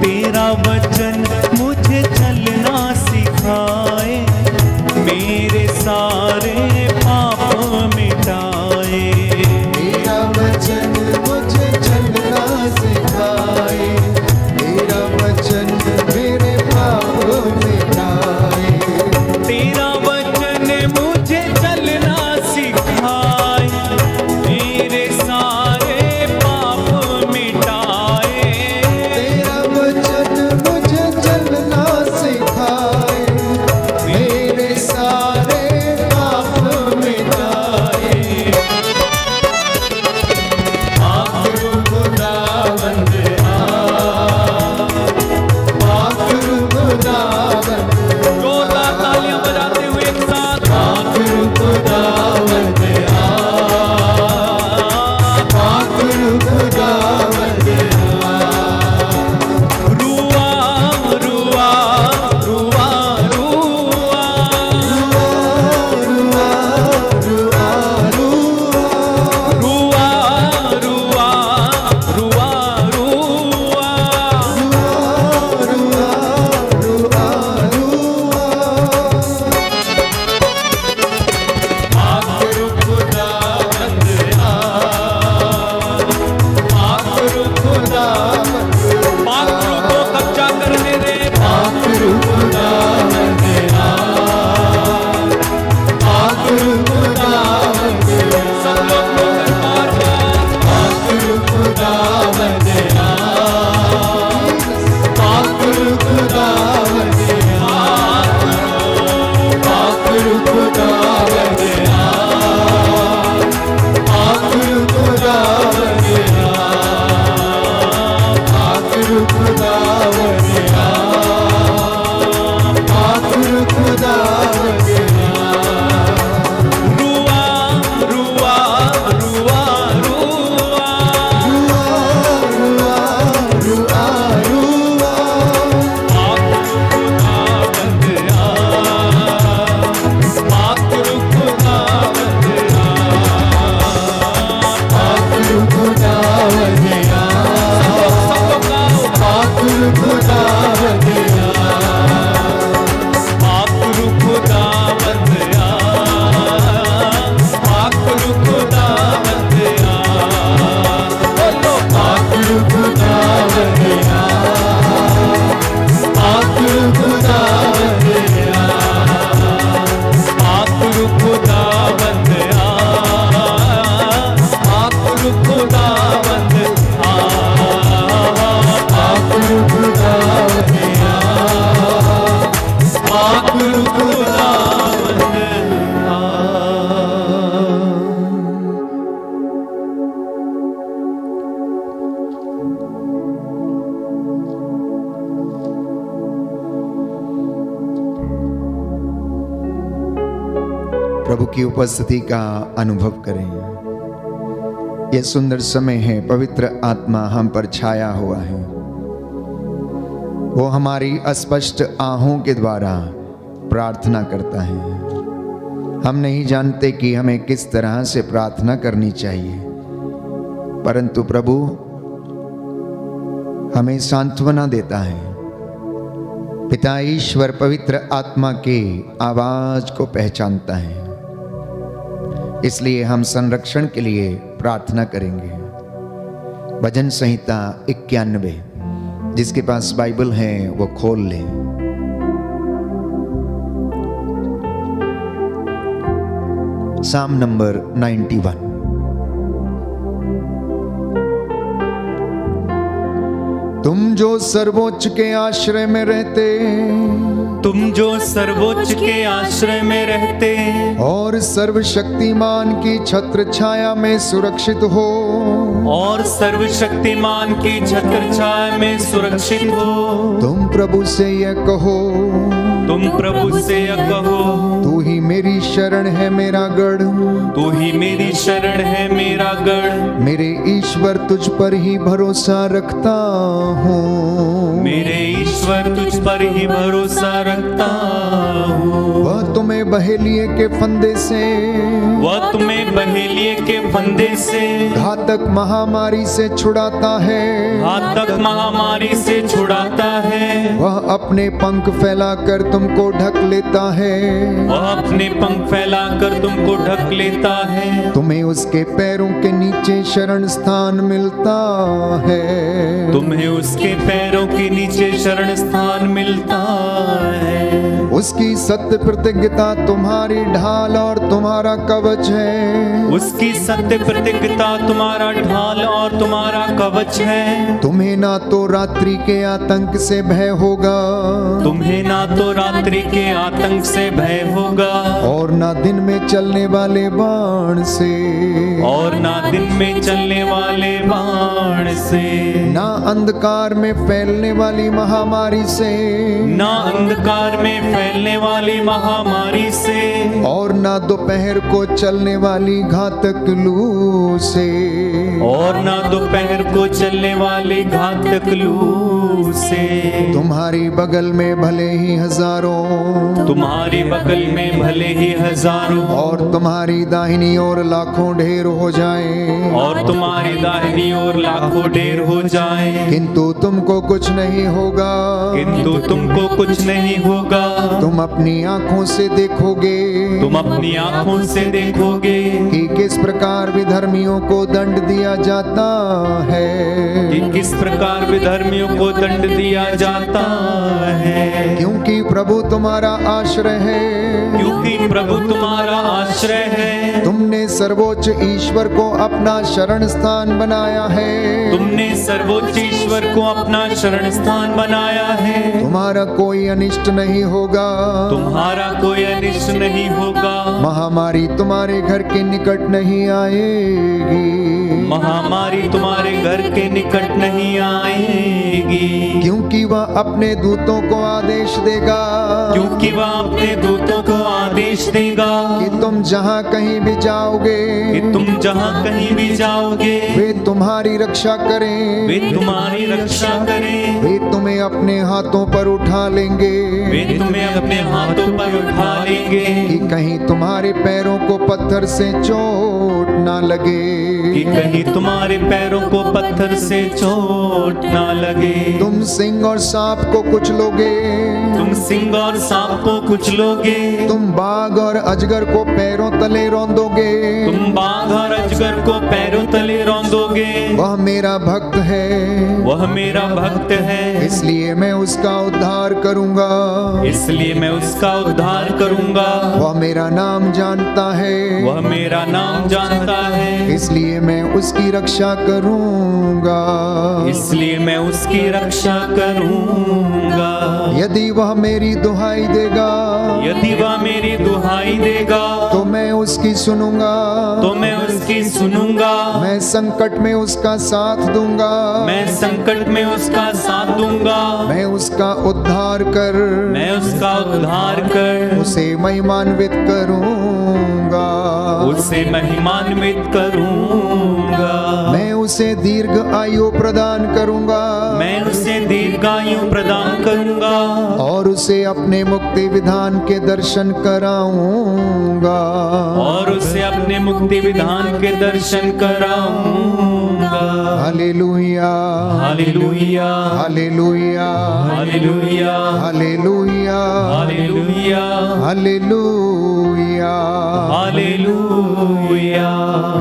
तेरा वचन मुझे चलना सिखाए, मेरे सारे पाप मिटाए। तेरा वचन मुझे चलना सिखाए, तेरा वचन मेरे पाप मिटाए। तेरा वचन मुझे चलना सिखाए, मेरे सारे पाप मिटाए। तेरा वचन मुझे चलना सिखाए, मेरे सारे पाप मिटाए। आखिर खुदावंद आखिर खुदावंद। जोरदार तालियां बजाते हुए एक साथ। आखिर खुदावंद आखिर खुदावंद। रुआ रुआ रुआ रुआ रुआ रुआ रुआ रुआ रुआ रुआ रुआ। आखिर खुदावंद आखिर खुदावंद। पाखरू को कब्जा करने दे। आखिर खुदावंद आखिर खुदावंद। सब लोग होकर बार बार। आखिर खुदावंद आखिर खुदावंद आखिर खुदावंद आखिर खुदावंद आखिर खुदावंद आखिर खुदावंद। रुआ रुआ रुआ रुआ। रुआ रुआ रुआ। आखिर खुदावंद आखिर खुदावंद आखिर खुदावंद आखिर खुदावंद आखिर खुदावंद। बोलो आखिर खुदावंद आखिर खुदावंद आखिर खुदावंद आखिर खुदावंद आखिर खुदावंद आखिर खुदावंद। प्रभु की उपस्थिति का अनुभव करें। यह सुंदर समय है, पवित्र आत्मा हम पर छाया हुआ है। वो हमारी अस्पष्ट आहों के द्वारा प्रार्थना करता है। हम नहीं जानते कि हमें किस तरह से प्रार्थना करनी चाहिए, परंतु प्रभु हमें सांत्वना देता है। पिता ईश्वर पवित्र आत्मा के आवाज को पहचानता है, इसलिए हम संरक्षण के लिए प्रार्थना करेंगे। भजन संहिता 91, जिसके पास बाइबल है वो खोल ले। साम नंबर 91। तुम जो सर्वोच्च के आश्रय में रहते तुम जो सर्वोच्च के आश्रय में रहते और सर्वशक्तिमान की छत्र छाया में सुरक्षित हो, और सर्वशक्तिमान की छत्र छाया में सुरक्षित हो, तुम प्रभु से यह कहो, तुम प्रभु से यह कहो, तू ही मेरी शरण है मेरा गढ़, तू ही मेरी शरण है मेरा गढ़, मेरे ईश्वर तुझ पर ही भरोसा रखता हूँ, मेरे ईश्वर तुझ पर ही भरोसा रखता हूँ। वह तुम्हें बहेलिए के फंदे से, वह तुम्हें बहेलिए के फंदे से, घातक महामारी से छुड़ाता है, घातक महामारी से छुड़ाता है, वह अपने पंख फैलाकर तुमको ढक लेता है, वह अपने पंख फैलाकर तुमको ढक लेता है, तुम्हें उसके पैरों के नीचे शरण स्थान मिलता है, तुम्हें उसके पैरों के नीचे शरण स्थान मिलता है। उसकी सत्य प्रतिज्ञता तुम्हारी ढाल और तुम्हारा कवच है, उसकी सत्य प्रतिज्ञता तुम्हारा ढाल और तुम्हारा कवच है, तुम्हें ना तो रात्रि के आतंक से भय होगा, तुम्हें ना तो रात्रि के आतंक से भय होगा, और ना दिन में चलने वाले बाण से, और ना दिन में चलने वाले बाण से, ना अंधकार में फैलने वाली महामारी से, ना अंधकार में फैलने वाली महामारी से, और ना दोपहर को चलने वाली घातक लू से, और ना दोपहर को चलने वाली घातक लू से। तुम्हारी बगल में भले ही हजारों, तुम्हारी बगल में भले ही हजारों, और तुम्हारी दाहिनी ओर लाखों ढेर हो जाएं, और तुम्हारी दाहिनी ओर लाखों ढेर हो जाएं, किंतु तुमको कुछ नहीं होगा, किंतु तुमको कुछ नहीं होगा, तुम अपनी आंखों से देखोगे, तुम अपनी आंखों से देखोगे कि किस प्रकार विधर्मियों को दंड दिया जाता है, कि किस प्रकार विधर्मियों को दंड दिया जाता है, क्योंकि प्रभु तुम्हारा आश्रय है, क्योंकि प्रभु तुम्हारा आश्रय है, तुमने सर्वोच्च ईश्वर को अपना शरण स्थान बनाया है, तुमने सर्वोच्च ईश्वर को अपना शरण स्थान बनाया है, तुम्हारा कोई अनिष्ट नहीं होगा, तुम्हारा कोई अनिष्ट नहीं होगा, महामारी तुम्हारे घर के निकट नहीं आएगी, महामारी तुम्हारे घर के निकट नहीं आएगी, क्योंकि वह अपने दूतों को आदेश देगा, क्योंकि वह अपने दूतों को आदेश देगा कि तुम जहाँ कहीं भी जाओगे, कि तुम जहाँ कहीं भी जाओगे वे तुम्हारी रक्षा करें, वे तुम्हारी रक्षा करें, वे तुम्हें अपने हाथों पर उठा लेंगे, वे तुम्हें अपने हाथों पर उठा लेंगे, कि कहीं तुम्हारे पैरों को पत्थर से चोट ना लगे, कि कहीं तुम्हारे पैरों को पत्थर से चोट ना लगे, तुम सिंह और सांप को कुचलोगे, तुम सिंह और सांप को कुचलोगे, तुम बाघ और अजगर को पैरों तले रौंदोगे, तुम बाघ और अजगर को पैरों तले रौंदोगे, वह मेरा भक्त है, वह मेरा भक्त है, इसलिए मैं उसका उद्धार करूंगा, इसलिए मैं उसका उद्धार करूंगा, वह मेरा नाम जानता है, वह मेरा नाम जानता है, इसलिए मैं उसकी रक्षा करूंगा, इसलिए मैं उसकी रक्षा करूंगा, यदि वह मेरी दुहाई देगा, यदि वह मेरी दुहाई देगा, तो मैं उसकी सुनूंगा, तो मैं उसकी सुनूंगा, मैं संकट में उसका साथ दूंगा, मैं संकट में उसका साथ दूंगा, मैं उसका उद्धार कर, मैं उसका उद्धार कर, उसे महिमान्वित करूंगा, उसे महिमान्वित करूंगा, मैं उसे दीर्घ आयु प्रदान करूंगा, मैं उसे दीर्घायु प्रदान करूंगा, और उसे अपने मुक्ति विधान के दर्शन कराऊंगा, और उसे अपने मुक्ति विधान के दर्शन कराऊंगा। हालेलुया, हालेलुया, हालेलुया, हालेलुया, हालेलुया, हालेलुया, हालेलुया, हालेलुया,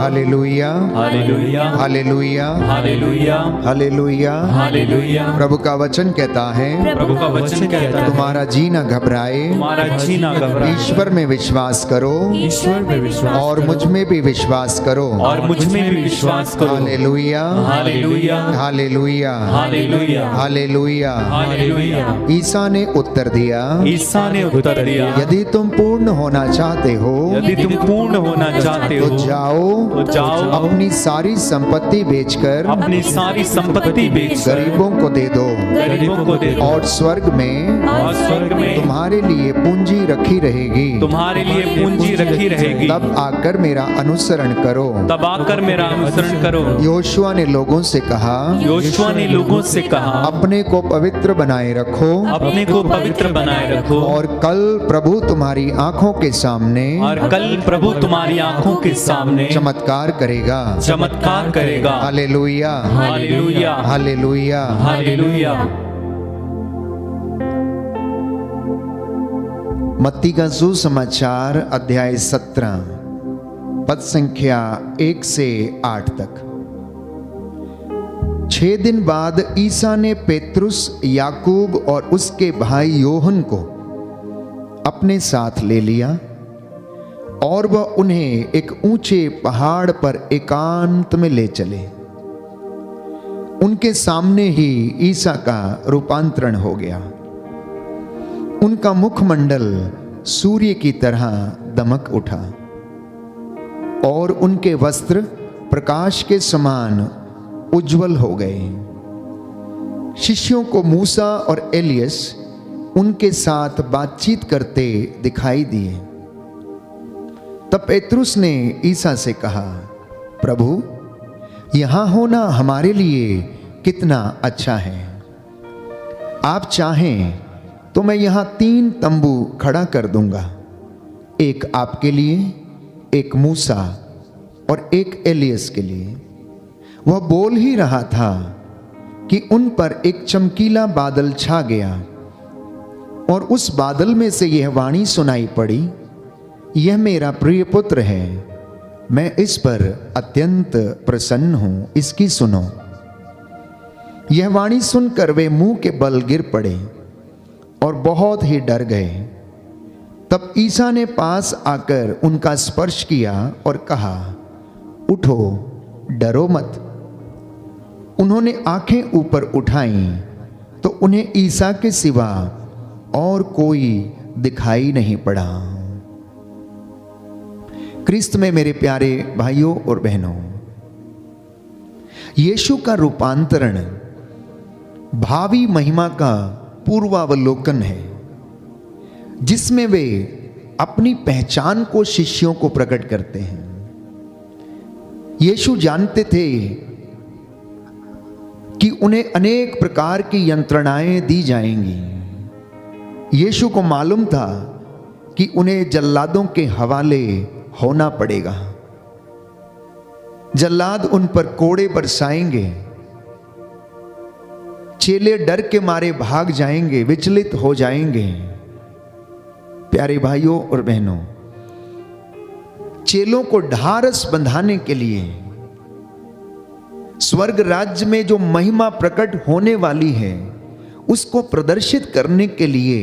हालेलुया, हालेलुया, हालेलुया, हालेलुया, हालेलुया। हालेलुया। प्रभु का वचन कहता है, प्रभु का वचन कहता है, तुम्हारा जी न घबराए, तुम्हारा जी ना घबराए, ईश्वर में विश्वास करो ईश्वर में विश्वास और मुझ में भी विश्वास करो। और मुझ में भी विश्वास करो। हालेलुया, हालेलुया, हालेलुया, हालेलुया, हालेलुया, हालेलुया। हालेलुया। ईसा ने उत्तर दिया, ईसा ने उत्तर दिया, यदि तुम पूर्ण होना चाहते हो यदि तुम पूर्ण होना चाहते तो हो जाओ, तो जाओ, अपनी सारी संपत्ति बेचकर अपनी सारी संपत्ति बेचकर गरीबों को दे दो, गरीबों को दे दो, और स्वर्ग में और स्वर्ग में तुम्हारे लिए पूंजी रखी रहेगी। तुम्हारे लिए पूंजी रखी रहेगी। तब आकर मेरा अनुसरण करो। तब आकर मेरा अनुसरण करो। योशुआ ने लोगों से कहा, योशुआ ने लोगों से कहा, अपने को पवित्र बनाए रखो, अपने को पवित्र बनाए रखो, और कल प्रभु तुम्हारी आंखों के सामने, और कल प्रभु तुम्हारी आंखों के सामने चमत्कार करेगा, चमत्कार करेगा। हालेलुया, हालेलुया, हालेलुया। हालेलुया। मत्ती का सुसमाचार अध्याय 17 पद संख्या 1 से 8 तक। 6 दिन बाद ईसा ने पेत्रुस, याकूब और उसके भाई योहन को अपने साथ ले लिया और वह उन्हें एक ऊंचे पहाड़ पर एकांत में ले चले। उनके सामने ही ईसा का रूपांतरण हो गया। उनका मुखमंडल सूर्य की तरह दमक उठा और उनके वस्त्र प्रकाश के समान उज्जवल हो गए। शिष्यों को मूसा और एलियस उनके साथ बातचीत करते दिखाई दिए। तब पेत्रुस ने ईसा से कहा, प्रभु, यहां होना हमारे लिए कितना अच्छा है। आप चाहें तो मैं यहां 3 तंबू खड़ा कर दूंगा, एक आपके लिए, एक मूसा और एक एलियस के लिए। वह बोल ही रहा था कि उन पर एक चमकीला बादल छा गया और उस बादल में से यह वाणी सुनाई पड़ी, यह मेरा प्रिय पुत्र है, मैं इस पर अत्यंत प्रसन्न हूं, इसकी सुनो। यह वाणी सुनकर वे मुंह के बल गिर पड़े और बहुत ही डर गए। तब ईसा ने पास आकर उनका स्पर्श किया और कहा, उठो, डरो मत। उन्होंने आंखें ऊपर उठाईं तो उन्हें ईसा के सिवा और कोई दिखाई नहीं पड़ा। क्रिस्त में मेरे प्यारे भाइयों और बहनों, यीशु का रूपांतरण भावी महिमा का पूर्वावलोकन है, जिसमें वे अपनी पहचान को शिष्यों को प्रकट करते हैं। यीशु जानते थे कि उन्हें अनेक प्रकार की यंत्रणाएं दी जाएंगी। यीशु को मालूम था कि उन्हें जल्लादों के हवाले होना पड़ेगा। जल्लाद उन पर कोड़े बरसाएंगे, चेले डर के मारे भाग जाएंगे, विचलित हो जाएंगे। प्यारे भाइयों और बहनों, चेलों को ढारस बंधाने के लिए स्वर्ग राज्य में जो महिमा प्रकट होने वाली है उसको प्रदर्शित करने के लिए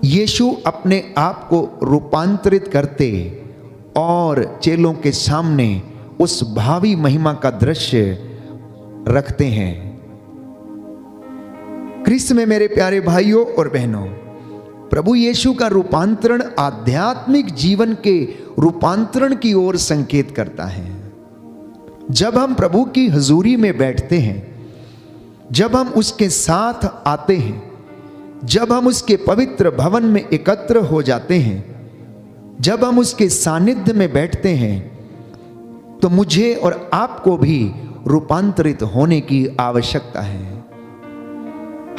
यीशु अपने आप को रूपांतरित करते और चेलों के सामने उस भावी महिमा का दृश्य रखते हैं। क्रिस्त में मेरे प्यारे भाइयों और बहनों, प्रभु यीशु का रूपांतरण आध्यात्मिक जीवन के रूपांतरण की ओर संकेत करता है। जब हम प्रभु की हजूरी में बैठते हैं, जब हम उसके साथ आते हैं, जब हम उसके पवित्र भवन में एकत्र हो जाते हैं, जब हम उसके सानिध्य में बैठते हैं, तो मुझे और आपको भी रूपांतरित होने की आवश्यकता है।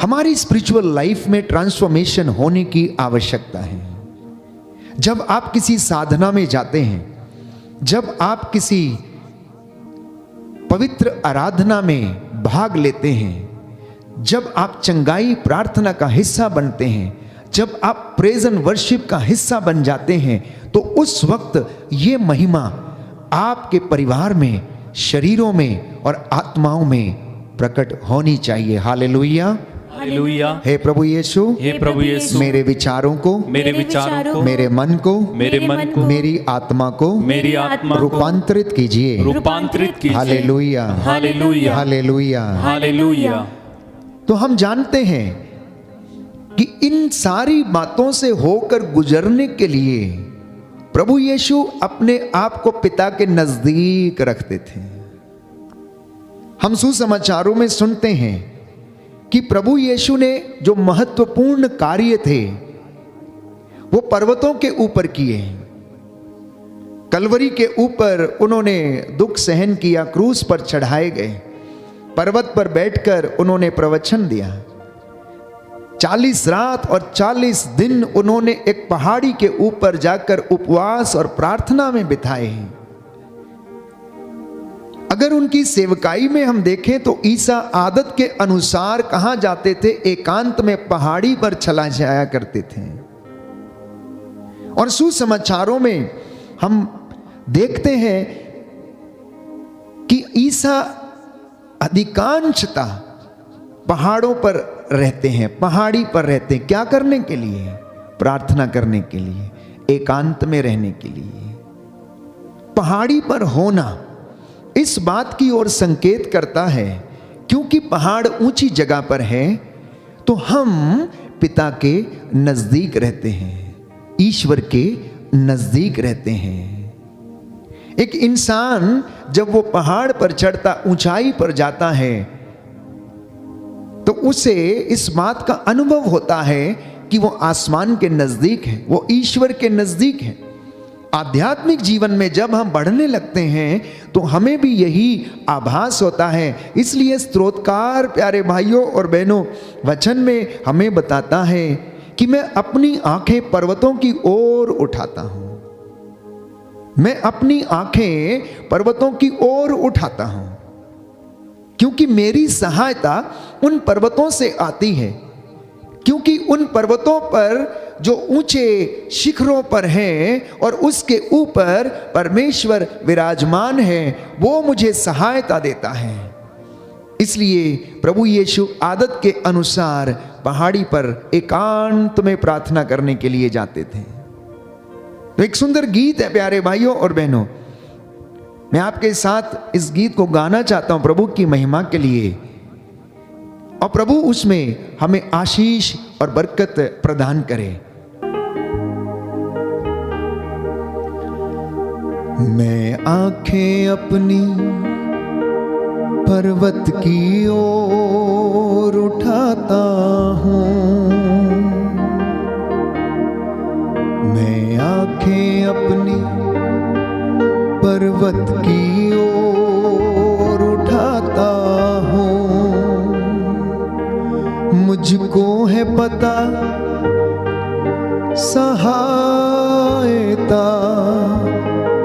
हमारी स्पिरिचुअल लाइफ में ट्रांसफॉर्मेशन होने की आवश्यकता है। जब आप किसी साधना में जाते हैं, जब आप किसी पवित्र आराधना में भाग लेते हैं, जब आप चंगाई प्रार्थना का हिस्सा बनते हैं, जब आप प्रेज एंड वर्शिप का हिस्सा बन जाते हैं, तो उस वक्त ये महिमा आपके परिवार में, शरीरों में और आत्माओं में प्रकट होनी चाहिए। हालेलुया, हालेलुया। हे प्रभु यीशु, हे प्रभु यीशु, मेरे विचारों को, मेरे विचारों को, मेरे मन को, मेरे मन को, मेरी आत्मा को, मेरी आत्मा को रूपांतरित कीजिए। रूपांतरित कीजिए। हालेलुया, हालेलुया, हालेलुया। हालेलुया। तो हम जानते हैं कि इन सारी बातों से होकर गुजरने के लिए प्रभु यीशु अपने आप को पिता के नजदीक रखते थे। हम सुसमाचारों में सुनते हैं कि प्रभु यीशु ने जो महत्वपूर्ण कार्य थे वो पर्वतों के ऊपर किए। कलवरी के ऊपर उन्होंने दुख सहन किया, क्रूस पर चढ़ाए गए, पर्वत पर बैठकर उन्होंने प्रवचन दिया। 40 रात और 40 दिन उन्होंने एक पहाड़ी के ऊपर जाकर उपवास और प्रार्थना में बिताए हैं। अगर उनकी सेवकाई में हम देखें तो ईसा आदत के अनुसार कहां जाते थे? एकांत में पहाड़ी पर चला जाया करते थे। और सुसमाचारों में हम देखते हैं कि ईसा अधिकांशतः पहाड़ों पर रहते हैं, पहाड़ी पर रहते हैं। क्या करने के लिए? प्रार्थना करने के लिए, एकांत में रहने के लिए। पहाड़ी पर होना इस बात की ओर संकेत करता है क्योंकि पहाड़ ऊंची जगह पर है तो हम पिता के नजदीक रहते हैं, ईश्वर के नजदीक रहते हैं। एक इंसान जब वो पहाड़ पर चढ़ता, ऊंचाई पर जाता है तो उसे इस बात का अनुभव होता है कि वो आसमान के नजदीक है, वो ईश्वर के नजदीक है। आध्यात्मिक जीवन में जब हम बढ़ने लगते हैं तो हमें भी यही आभास होता है। इसलिए स्तोत्रकार प्यारे भाइयों और बहनों वचन में हमें बताता है कि मैं अपनी आंखें पर्वतों की ओर उठाता हूं, मैं अपनी आंखें पर्वतों की ओर उठाता हूं क्योंकि मेरी सहायता उन पर्वतों से आती है। क्योंकि उन पर्वतों पर जो ऊंचे शिखरों पर हैं और उसके ऊपर परमेश्वर विराजमान है, वो मुझे सहायता देता है। इसलिए प्रभु यीशु आदत के अनुसार पहाड़ी पर एकांत में प्रार्थना करने के लिए जाते थे। तो एक सुंदर गीत है प्यारे भाइयों और बहनों, मैं आपके साथ इस गीत को गाना चाहता हूं प्रभु की महिमा के लिए, और प्रभु उसमें हमें आशीष और बरकत प्रदान करे। मैं आंखें अपनी पर्वत की ओर उठाता हूँ, मैं आंखें अपनी पर्वत की ओर उठाता हूँ। मुझको है पता सहायता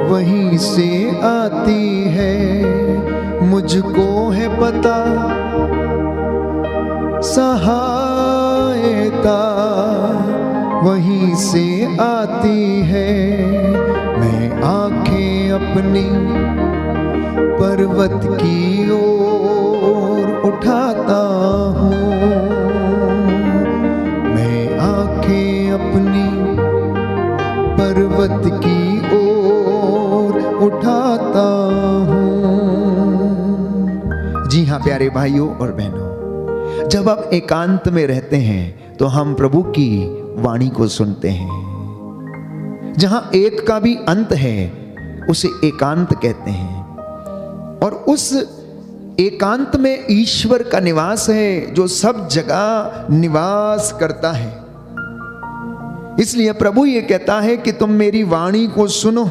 वहीं से आती है, मुझको है पता सहायता वहीं से आती है। मैं आंखें अपनी पर्वत की ओर उठाता हूँ, मैं आंखें अपनी पर्वत की ओर उठाता हूँ। जी हाँ प्यारे भाइयों और बहनों, जब आप एकांत में रहते हैं तो हम प्रभु की वाणी को सुनते हैं। जहां एक का भी अंत है उसे एकांत कहते हैं, और उस एकांत में ईश्वर का निवास है जो सब जगह निवास करता है। इसलिए प्रभु ये कहता है कि तुम मेरी वाणी को सुनो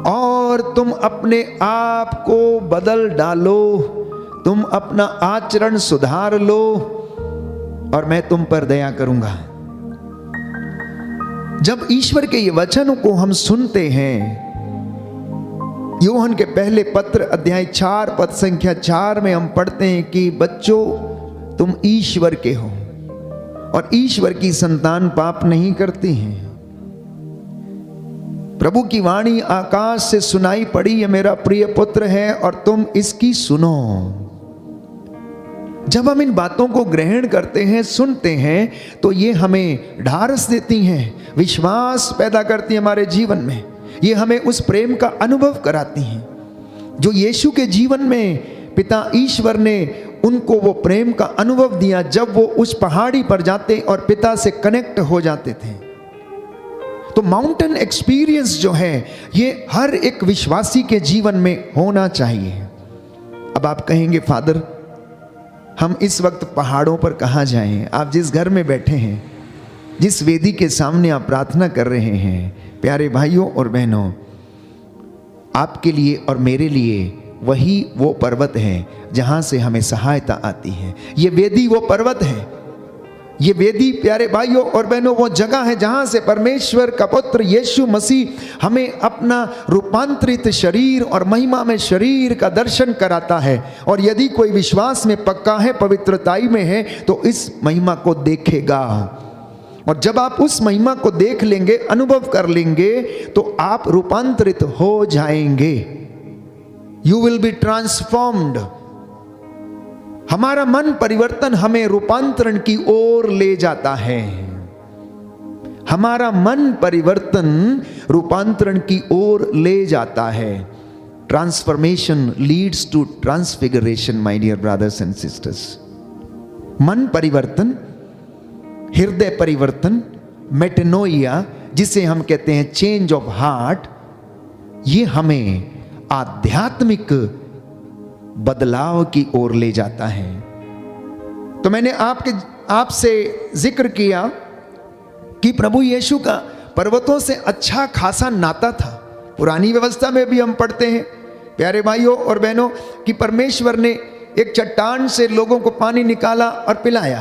और तुम अपने आप को बदल डालो, तुम अपना आचरण सुधार लो और मैं तुम पर दया करूंगा। जब ईश्वर के ये वचनों को हम सुनते हैं, यूहन्ना के पहले पत्र अध्याय 4 पद संख्या 4 में हम पढ़ते हैं कि बच्चों तुम ईश्वर के हो और ईश्वर की संतान पाप नहीं करती हैं। प्रभु की वाणी आकाश से सुनाई पड़ी, ये मेरा प्रिय पुत्र है और तुम इसकी सुनो। जब हम इन बातों को ग्रहण करते हैं, सुनते हैं, तो ये हमें ढारस देती हैं, विश्वास पैदा करती हैं हमारे जीवन में। ये हमें उस प्रेम का अनुभव कराती हैं जो यीशु के जीवन में पिता ईश्वर ने उनको वो प्रेम का अनुभव दिया जब वो उस पहाड़ी पर जाते और पिता से कनेक्ट हो जाते थे। तो माउंटेन एक्सपीरियंस जो है ये हर एक विश्वासी के जीवन में होना चाहिए। अब आप कहेंगे फादर हम इस वक्त पहाड़ों पर कहाँ जाएं? आप जिस घर में बैठे हैं, जिस वेदी के सामने आप प्रार्थना कर रहे हैं, प्यारे भाइयों और बहनों, आपके लिए और मेरे लिए वही वो पर्वत है जहां से हमें सहायता आती है। ये वेदी वो पर्वत है, ये वेदी प्यारे भाइयों और बहनों वो जगह है जहां से परमेश्वर का पुत्र यीशु मसीह हमें अपना रूपांतरित शरीर और महिमा में शरीर का दर्शन कराता है। और यदि कोई विश्वास में पक्का है, पवित्रताई में है, तो इस महिमा को देखेगा। और जब आप उस महिमा को देख लेंगे, अनुभव कर लेंगे, तो आप रूपांतरित हो जाएंगे। You will be transformed. हमारा मन परिवर्तन हमें रूपांतरण की ओर ले जाता है। हमारा मन परिवर्तन रूपांतरण की ओर ले जाता है। Transformation leads to transfiguration my dear brothers and sisters. मन परिवर्तन, हृदय परिवर्तन, मेटेनोइया जिसे हम कहते हैं चेंज ऑफ हार्ट, ये हमें आध्यात्मिक बदलाव की ओर ले जाता है। तो मैंने आपसे जिक्र किया कि प्रभु यीशु का पर्वतों से अच्छा खासा नाता था। पुरानी व्यवस्था में भी हम पढ़ते हैं प्यारे भाइयों और बहनों कि परमेश्वर ने एक चट्टान से लोगों को पानी निकाला और पिलाया।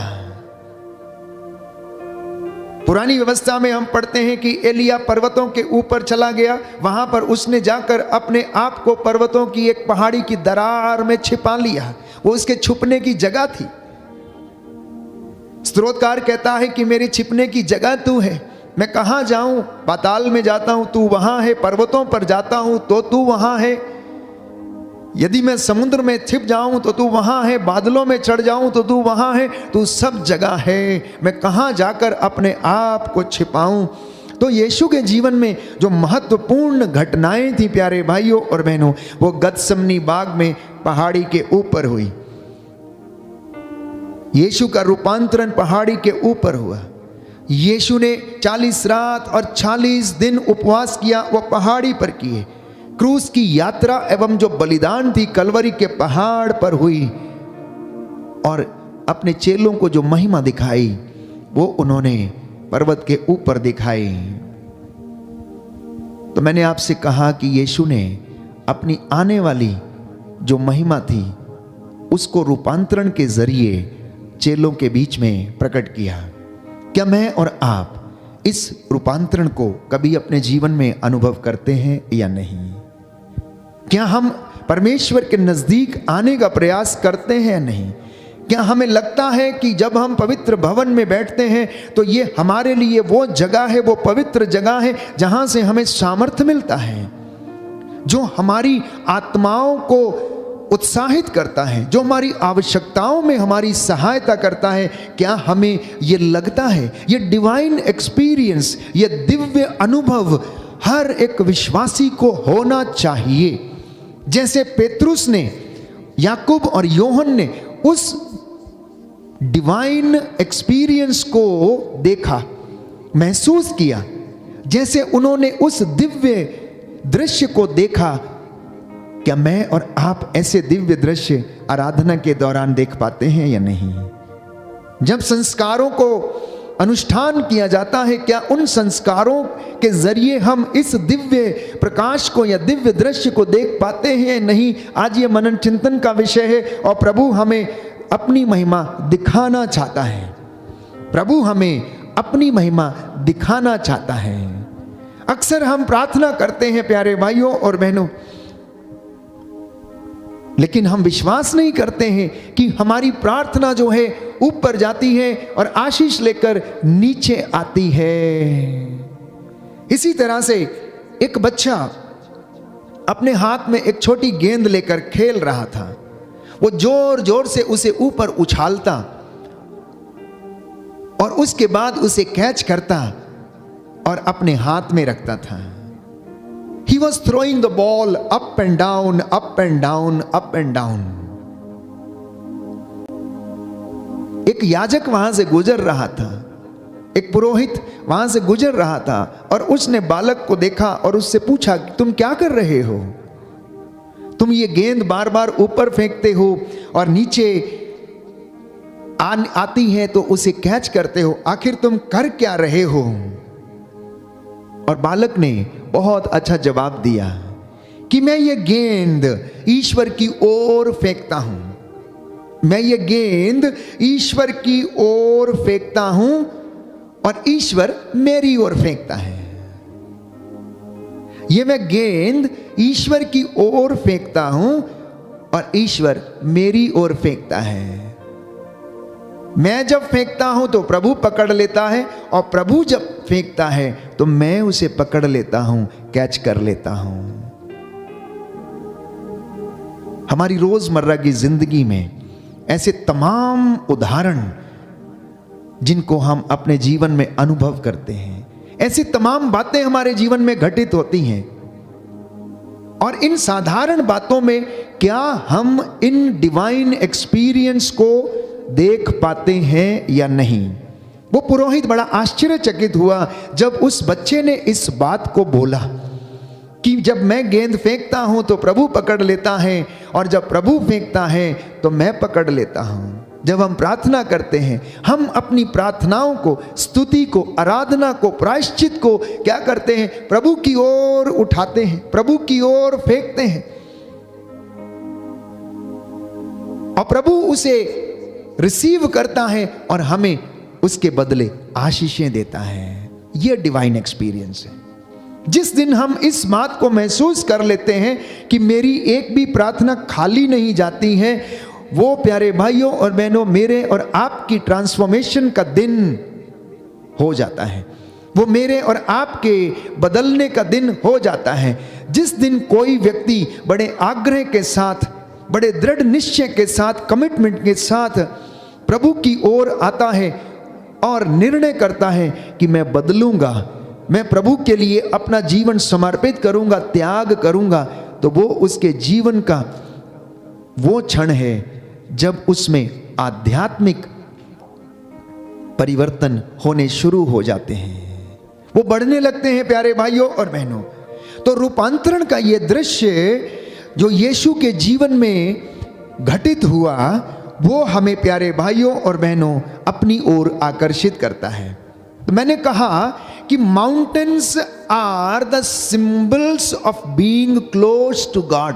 पुरानी व्यवस्था में हम पढ़ते हैं कि एलिया पर्वतों के ऊपर चला गया, वहां पर उसने जाकर अपने आप को पर्वतों की एक पहाड़ी की दरार में छिपा लिया। वो उसके छुपने की जगह थी। स्तोत्रकार कहता है कि मेरी छिपने की जगह तू है, मैं कहां जाऊं? पाताल में जाता हूं तू वहां है, पर्वतों पर जाता हूं तो तू वहां है, यदि मैं समुद्र में छिप जाऊं तो तू वहां है, बादलों में चढ़ जाऊं तो तू वहां है, तू सब जगह है, मैं कहां जाकर अपने आप को छिपाऊं? तो यीशु के जीवन में जो महत्वपूर्ण घटनाएं थी प्यारे भाइयों और बहनों, वो गतसमनी बाग में पहाड़ी के ऊपर हुई। यीशु का रूपांतरण पहाड़ी के ऊपर हुआ। यीशु ने 40 रात और 40 दिन उपवास किया, वो पहाड़ी पर किए। क्रूस की यात्रा एवं जो बलिदान थी कलवरी के पहाड़ पर हुई। और अपने चेलों को जो महिमा दिखाई वो उन्होंने पर्वत के ऊपर दिखाई। तो मैंने आपसे कहा कि यीशु ने अपनी आने वाली जो महिमा थी उसको रूपांतरण के जरिए चेलों के बीच में प्रकट किया। क्या मैं और आप इस रूपांतरण को कभी अपने जीवन में अनुभव करते हैं या नहीं? क्या हम परमेश्वर के नजदीक आने का प्रयास करते हैं या नहीं? क्या हमें लगता है कि जब हम पवित्र भवन में बैठते हैं तो ये हमारे लिए वो जगह है, वो पवित्र जगह है जहां से हमें सामर्थ्य मिलता है, जो हमारी आत्माओं को उत्साहित करता है, जो हमारी आवश्यकताओं में हमारी सहायता करता है? क्या हमें ये लगता है? ये डिवाइन एक्सपीरियंस, ये दिव्य अनुभव हर एक विश्वासी को होना चाहिए। जैसे पेतरुस ने, याकूब और योहन ने उस डिवाइन एक्सपीरियंस को देखा, महसूस किया, जैसे उन्होंने उस दिव्य दृश्य को देखा, क्या मैं और आप ऐसे दिव्य दृश्य आराधना के दौरान देख पाते हैं या नहीं? जब संस्कारों को अनुष्ठान किया जाता है, क्या उन संस्कारों के जरिए हम इस दिव्य प्रकाश को या दिव्य दृश्य को देख पाते हैं? नहीं। आज ये मनन चिंतन का विषय है और प्रभु हमें अपनी महिमा दिखाना चाहता है। प्रभु हमें अपनी महिमा दिखाना चाहता है। अक्सर हम प्रार्थना करते हैं प्यारे भाइयों और बहनों, लेकिन हम विश्वास नहीं करते हैं कि हमारी प्रार्थना जो है ऊपर जाती है और आशीष लेकर नीचे आती है। इसी तरह से एक बच्चा अपने हाथ में एक छोटी गेंद लेकर खेल रहा था। वो जोर जोर से उसे ऊपर उछालता और उसके बाद उसे कैच करता और अपने हाथ में रखता था। He was throwing the ball up and down, up and down, up and down. एक याजक वहां से गुजर रहा था, एक पुरोहित वहां से गुजर रहा था और उसने बालक को देखा और उससे पूछा कि तुम क्या कर रहे हो? तुम ये गेंद बार बार ऊपर फेंकते हो और नीचे आती है तो उसे कैच करते हो, आखिर तुम कर क्या रहे हो? और बालक ने बहुत अच्छा जवाब दिया कि मैं ये गेंद ईश्वर की ओर फेंकता हूं, मैं ये गेंद ईश्वर की ओर फेंकता हूं और ईश्वर मेरी ओर फेंकता है। ये मैं गेंद ईश्वर की ओर फेंकता हूं और ईश्वर मेरी ओर फेंकता है। मैं जब फेंकता हूं तो प्रभु पकड़ लेता है और प्रभु जब फेंकता है तो मैं उसे पकड़ लेता हूं, कैच कर लेता हूं। हमारी रोजमर्रा की जिंदगी में ऐसे तमाम उदाहरण जिनको हम अपने जीवन में अनुभव करते हैं, ऐसी तमाम बातें हमारे जीवन में घटित होती हैं और इन साधारण बातों में क्या हम इन डिवाइन एक्सपीरियंस को देख पाते हैं या नहीं? वो पुरोहित बड़ा आश्चर्यचकित हुआ जब उस बच्चे ने इस बात को बोला कि जब मैं गेंद फेंकता हूं तो प्रभु पकड़ लेता है और जब प्रभु फेंकता है तो मैं पकड़ लेता हूं। जब हम प्रार्थना करते हैं, हम अपनी प्रार्थनाओं को, स्तुति को, आराधना को, प्रायश्चित को क्या करते हैं? प्रभु की ओर उठाते हैं, प्रभु की ओर फेंकते हैं और प्रभु उसे रिसीव करता है और हमें उसके बदले आशीषें देता है। यह डिवाइन एक्सपीरियंस है। जिस दिन हम इस बात को महसूस कर लेते हैं कि मेरी एक भी प्रार्थना खाली नहीं जाती है, वो प्यारे भाइयों और बहनों मेरे और आपकी ट्रांसफॉर्मेशन का दिन हो जाता है, वो मेरे और आपके बदलने का दिन हो जाता है। जिस दिन कोई व्यक्ति बड़े आग्रह के साथ, बड़े दृढ़ निश्चय के साथ, कमिटमेंट के साथ प्रभु की ओर आता है और निर्णय करता है कि मैं बदलूंगा, मैं प्रभु के लिए अपना जीवन समर्पित करूंगा, त्याग करूंगा, तो वो उसके जीवन का वो क्षण है जब उसमें आध्यात्मिक परिवर्तन होने शुरू हो जाते हैं, वो बढ़ने लगते हैं प्यारे भाइयों और बहनों। तो रूपांतरण का ये दृश्य जो यीशु के जीवन में घटित हुआ, वो हमें प्यारे भाइयों और बहनों अपनी ओर आकर्षित करता है। तो मैंने कहा कि mountains are the symbols of being close to God.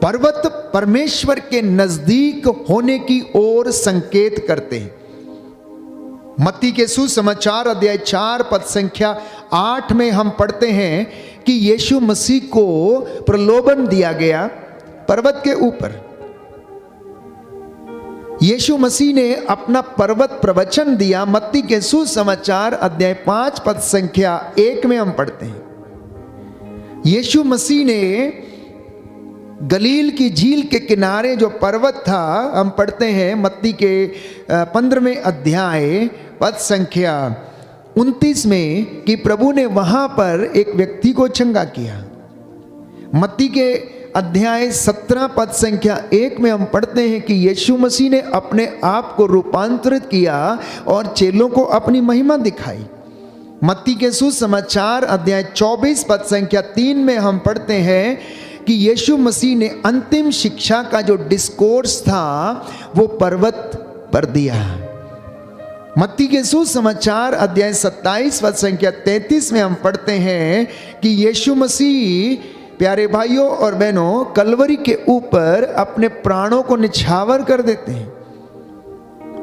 पर्वत परमेश्वर के नजदीक होने की ओर संकेत करते हैं। मत्ती के सुसमाचार अध्याय 4 पद संख्या 8 में हम पढ़ते हैं कि यीशु मसीह को प्रलोभन दिया गया पर्वत के ऊपर। यीशु मसीह ने अपना पर्वत प्रवचन दिया। मत्ती के सुसमाचार अध्याय 5 पद संख्या 1 में हम पढ़ते हैं, यीशु मसीह ने गलील की झील के किनारे जो पर्वत था, हम पढ़ते हैं मत्ती के 15वें अध्याय पद संख्या 29 में कि प्रभु ने वहां पर एक व्यक्ति को चंगा किया। मत्ती के अध्याय 17 पद संख्या 1 में हम पढ़ते हैं कि यीशु मसीह ने अपने आप को रूपांतरित किया और चेलों को अपनी महिमा दिखाई। मत्ती के सुसमाचार अध्याय 24 पद संख्या 3 में हम पढ़ते हैं कि यीशु मसीह ने अंतिम शिक्षा का जो डिस्कोर्स था वो पर्वत पर दिया। मत्ती के सुसमाचार अध्याय 27 पद संख्या 33 में हम पढ़ते हैं कि यीशु मसीह प्यारे भाइयों और बहनों कलवरी के ऊपर अपने प्राणों को निछावर कर देते हैं।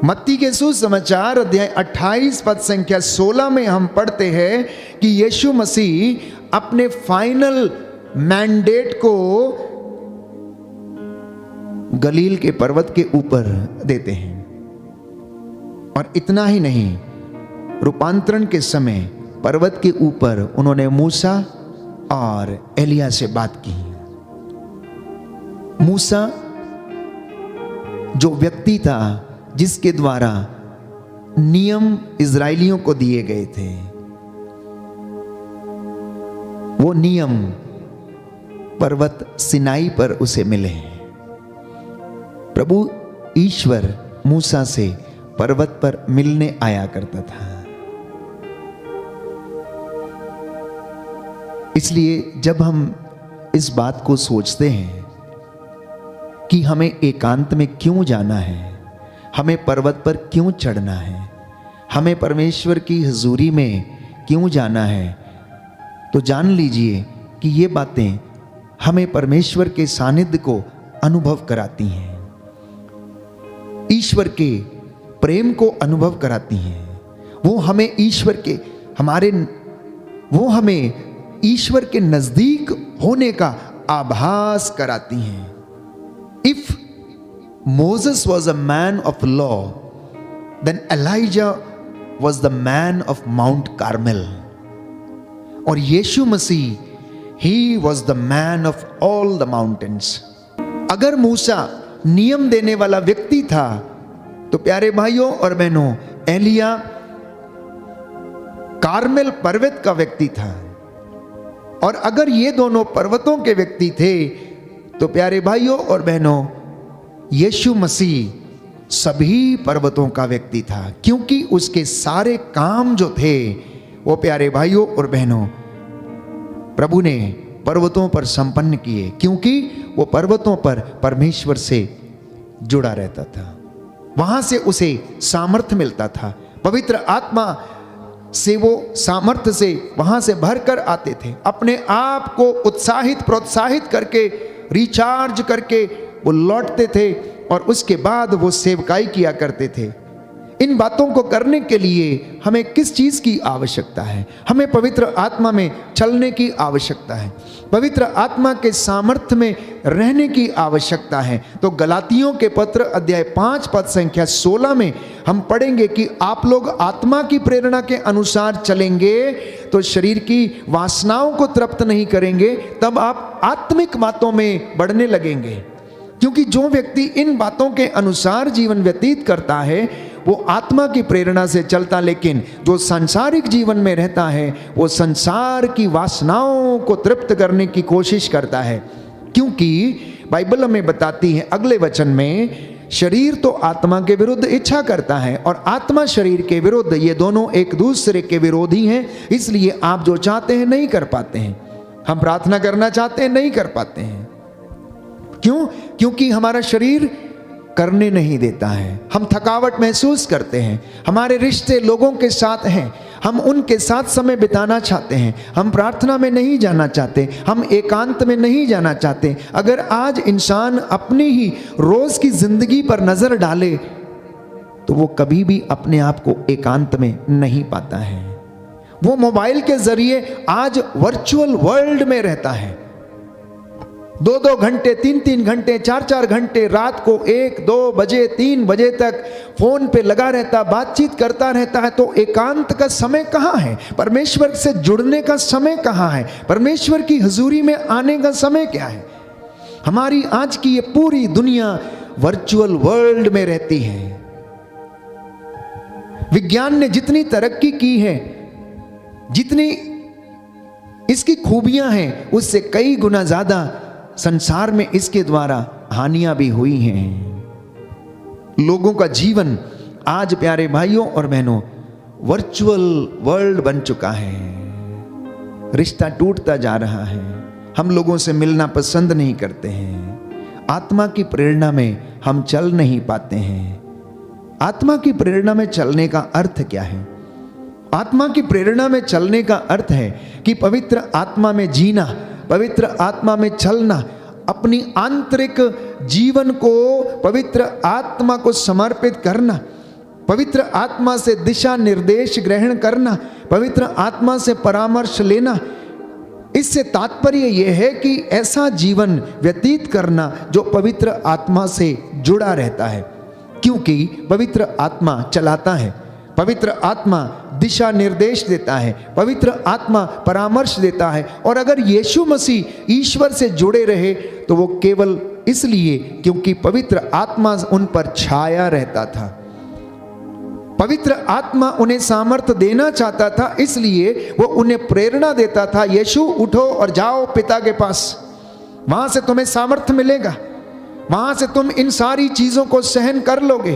मत्ती के सुसमाचार अध्याय 28 पद संख्या 16 में हम पढ़ते हैं कि यीशु मसीह अपने फाइनल मैंडेट को गलील के पर्वत के ऊपर देते हैं। और इतना ही नहीं, रूपांतरण के समय पर्वत के ऊपर उन्होंने मूसा और एलिया से बात की। मूसा जो व्यक्ति था जिसके द्वारा नियम इजरायलियों को दिए गए थे, वो नियम पर्वत सिनाई पर उसे मिले। प्रभु ईश्वर मूसा से पर्वत पर मिलने आया करता था। इसलिए जब हम इस बात को सोचते हैं कि हमें एकांत में क्यों जाना है, हमें पर्वत पर क्यों चढ़ना है, हमें परमेश्वर की हुजूरी में क्यों जाना है, तो जान लीजिए कि ये बातें हमें परमेश्वर के सानिध्य को अनुभव कराती हैं, ईश्वर के प्रेम को अनुभव कराती हैं। वो हमें ईश्वर के नजदीक होने का आभास कराती हैं। If Moses was a man of law, then Elijah was the man of Mount Carmel, और यीशु मसीह ही was the man of all the mountains. अगर मूसा नियम देने वाला व्यक्ति था तो प्यारे भाइयों और बहनों, एलिया कार्मेल पर्वत का व्यक्ति था, और अगर ये दोनों पर्वतों के व्यक्ति थे तो प्यारे भाइयों और बहनों, यीशु मसीह सभी पर्वतों का व्यक्ति था, क्योंकि उसके सारे काम जो थे वो प्यारे भाइयों और बहनों प्रभु ने पर्वतों पर संपन्न किए, क्योंकि वो पर्वतों पर परमेश्वर से जुड़ा रहता था, वहां से उसे सामर्थ्य मिलता था। पवित्र आत्मा से वो सामर्थ्य से वहां से भरकर आते थे, अपने आप को उत्साहित प्रोत्साहित करके रिचार्ज करके वो लौटते थे, और उसके बाद वो सेवकाई किया करते थे। इन बातों को करने के लिए हमें किस चीज की आवश्यकता है? हमें पवित्र आत्मा में चलने की आवश्यकता है, पवित्र आत्मा के सामर्थ्य में रहने की आवश्यकता है। तो गलातियों के पत्र अध्याय 5 पद संख्या 16 में हम पढ़ेंगे कि आप लोग आत्मा की प्रेरणा के अनुसार चलेंगे तो शरीर की वासनाओं को तृप्त नहीं करेंगे, तब आप आत्मिक बातों में बढ़ने लगेंगे। क्योंकि जो व्यक्ति इन बातों के अनुसार जीवन व्यतीत करता है वो आत्मा की प्रेरणा से चलता, लेकिन जो सांसारिक जीवन में रहता है वो संसार की वासनाओं को तृप्त करने की कोशिश करता है। क्योंकि बाइबल हमें बताती है अगले वचन में, शरीर तो आत्मा के विरुद्ध इच्छा करता है और आत्मा शरीर के विरुद्ध, ये दोनों एक दूसरे के विरोधी हैं। इसलिए आप जो चाहते हैं नहीं कर पाते हैं, हम प्रार्थना करना चाहते हैं नहीं कर पाते हैं। क्यों? क्योंकि हमारा शरीर करने नहीं देता है, हम थकावट महसूस करते हैं, हमारे रिश्ते लोगों के साथ हैं, हम उनके साथ समय बिताना चाहते हैं, हम प्रार्थना में नहीं जाना चाहते, हम एकांत में नहीं जाना चाहते। अगर आज इंसान अपनी ही रोज की जिंदगी पर नजर डाले तो वो कभी भी अपने आप को एकांत में नहीं पाता है। वो मोबाइल के जरिए आज वर्चुअल वर्ल्ड में रहता है, 2-2 घंटे 3-3 घंटे 4-4 घंटे रात को 1-2 बजे 3 बजे तक फोन पे लगा रहता, बातचीत करता रहता है। तो एकांत का समय कहाँ है? परमेश्वर से जुड़ने का समय कहाँ है? परमेश्वर की हुजूरी में आने का समय क्या है? हमारी आज की ये पूरी दुनिया वर्चुअल वर्ल्ड में रहती है। विज्ञान ने जितनी तरक्की की है, जितनी इसकी खूबियां हैं, उससे कई गुना ज्यादा संसार में इसके द्वारा हानियां भी हुई हैं। लोगों का जीवन आज प्यारे भाइयों और बहनों वर्चुअल वर्ल्ड बन चुका है। रिश्ता टूटता जा रहा है, हम लोगों से मिलना पसंद नहीं करते हैं, आत्मा की प्रेरणा में हम चल नहीं पाते हैं। आत्मा की प्रेरणा में चलने का अर्थ क्या है? आत्मा की प्रेरणा में चलने का अर्थ है कि पवित्र आत्मा में जीना, पवित्र आत्मा में चलना, अपनी आंतरिक जीवन को पवित्र आत्मा को समर्पित करना, पवित्र आत्मा से दिशा निर्देश ग्रहण करना, पवित्र आत्मा से परामर्श लेना। इससे तात्पर्य यह है कि ऐसा जीवन व्यतीत करना जो पवित्र आत्मा से जुड़ा रहता है, क्योंकि पवित्र आत्मा चलाता है, पवित्र आत्मा दिशा निर्देश देता है, पवित्र आत्मा परामर्श देता है। और अगर यीशु मसीह ईश्वर से जुड़े रहे तो वो केवल इसलिए क्योंकि पवित्र आत्मा उन पर छाया रहता था। पवित्र आत्मा उन्हें सामर्थ्य देना चाहता था, इसलिए वो उन्हें प्रेरणा देता था, यीशु उठो और जाओ पिता के पास, वहां से तुम्हें सामर्थ्य मिलेगा, वहां से तुम इन सारी चीजों को सहन कर लोगे।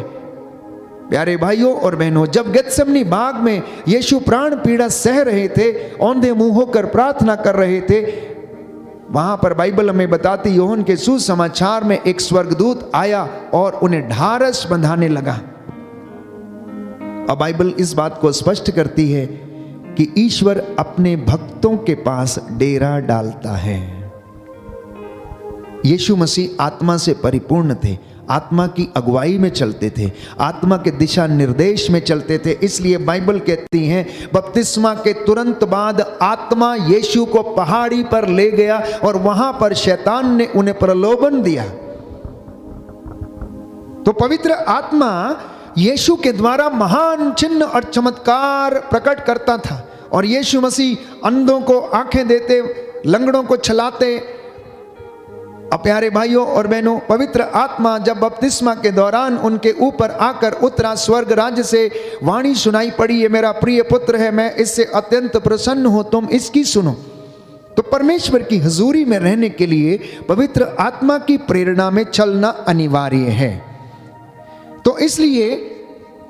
प्यारे भाइयों और बहनों, जब गेत्सेमनी बाग में यीशु प्राण पीड़ा सह रहे थे, औंधे मुंह होकर प्रार्थना कर रहे थे, वहां पर बाइबल हमें बताती, यूहन्ना के सुसमाचार में एक स्वर्गदूत आया और उन्हें ढारस बंधाने लगा। अब बाइबल इस बात को स्पष्ट करती है कि ईश्वर अपने भक्तों के पास डेरा डालता है। यीशु मसीह आत्मा से परिपूर्ण थे, आत्मा की अगुवाई में चलते थे, आत्मा के दिशा निर्देश में चलते थे। इसलिए बाइबल कहती है, बपतिस्मा के तुरंत बाद आत्मा यीशु को पहाड़ी पर ले गया और वहां पर शैतान ने उन्हें प्रलोभन दिया। तो पवित्र आत्मा यीशु के द्वारा महान चिन्ह और चमत्कार प्रकट करता था, और यीशु मसीह अंधों को आंखें देते, लंगड़ों को चलाते। अब प्यारे भाइयों और बहनों, पवित्र आत्मा जब बपतिस्मा के दौरान उनके ऊपर आकर उतरा, स्वर्ग राज्य से वाणी सुनाई पड़ी, ये मेरा प्रिय पुत्र है, मैं इससे अत्यंत प्रसन्न हूं, तुम इसकी सुनो। तो परमेश्वर की हुजूरी में रहने के लिए पवित्र आत्मा की प्रेरणा में चलना अनिवार्य है। तो इसलिए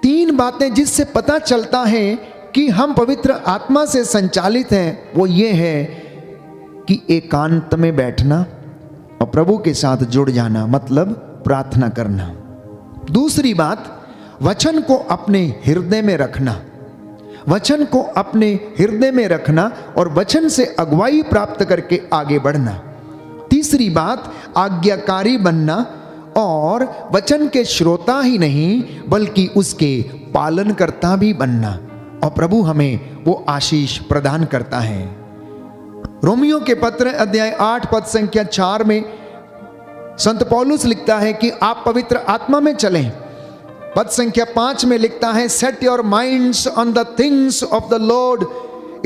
3 बातें जिससे पता चलता है कि हम पवित्र आत्मा से संचालित हैं, वो ये है कि एकांत में बैठना और प्रभु के साथ जुड़ जाना, मतलब प्रार्थना करना। दूसरी बात, वचन को अपने हृदय में रखना, वचन को अपने हृदय में रखना और वचन से अगुवाई प्राप्त करके आगे बढ़ना। तीसरी बात, आज्ञाकारी बनना और वचन के श्रोता ही नहीं बल्कि उसके पालनकर्ता भी बनना, और प्रभु हमें वो आशीष प्रदान करता है। रोमियो के पत्र अध्याय 8 पद संख्या 4 में संत पौलुस लिखता है कि आप पवित्र आत्मा में चलें। पद संख्या 5 में लिखता है, set your minds on the things of the Lord.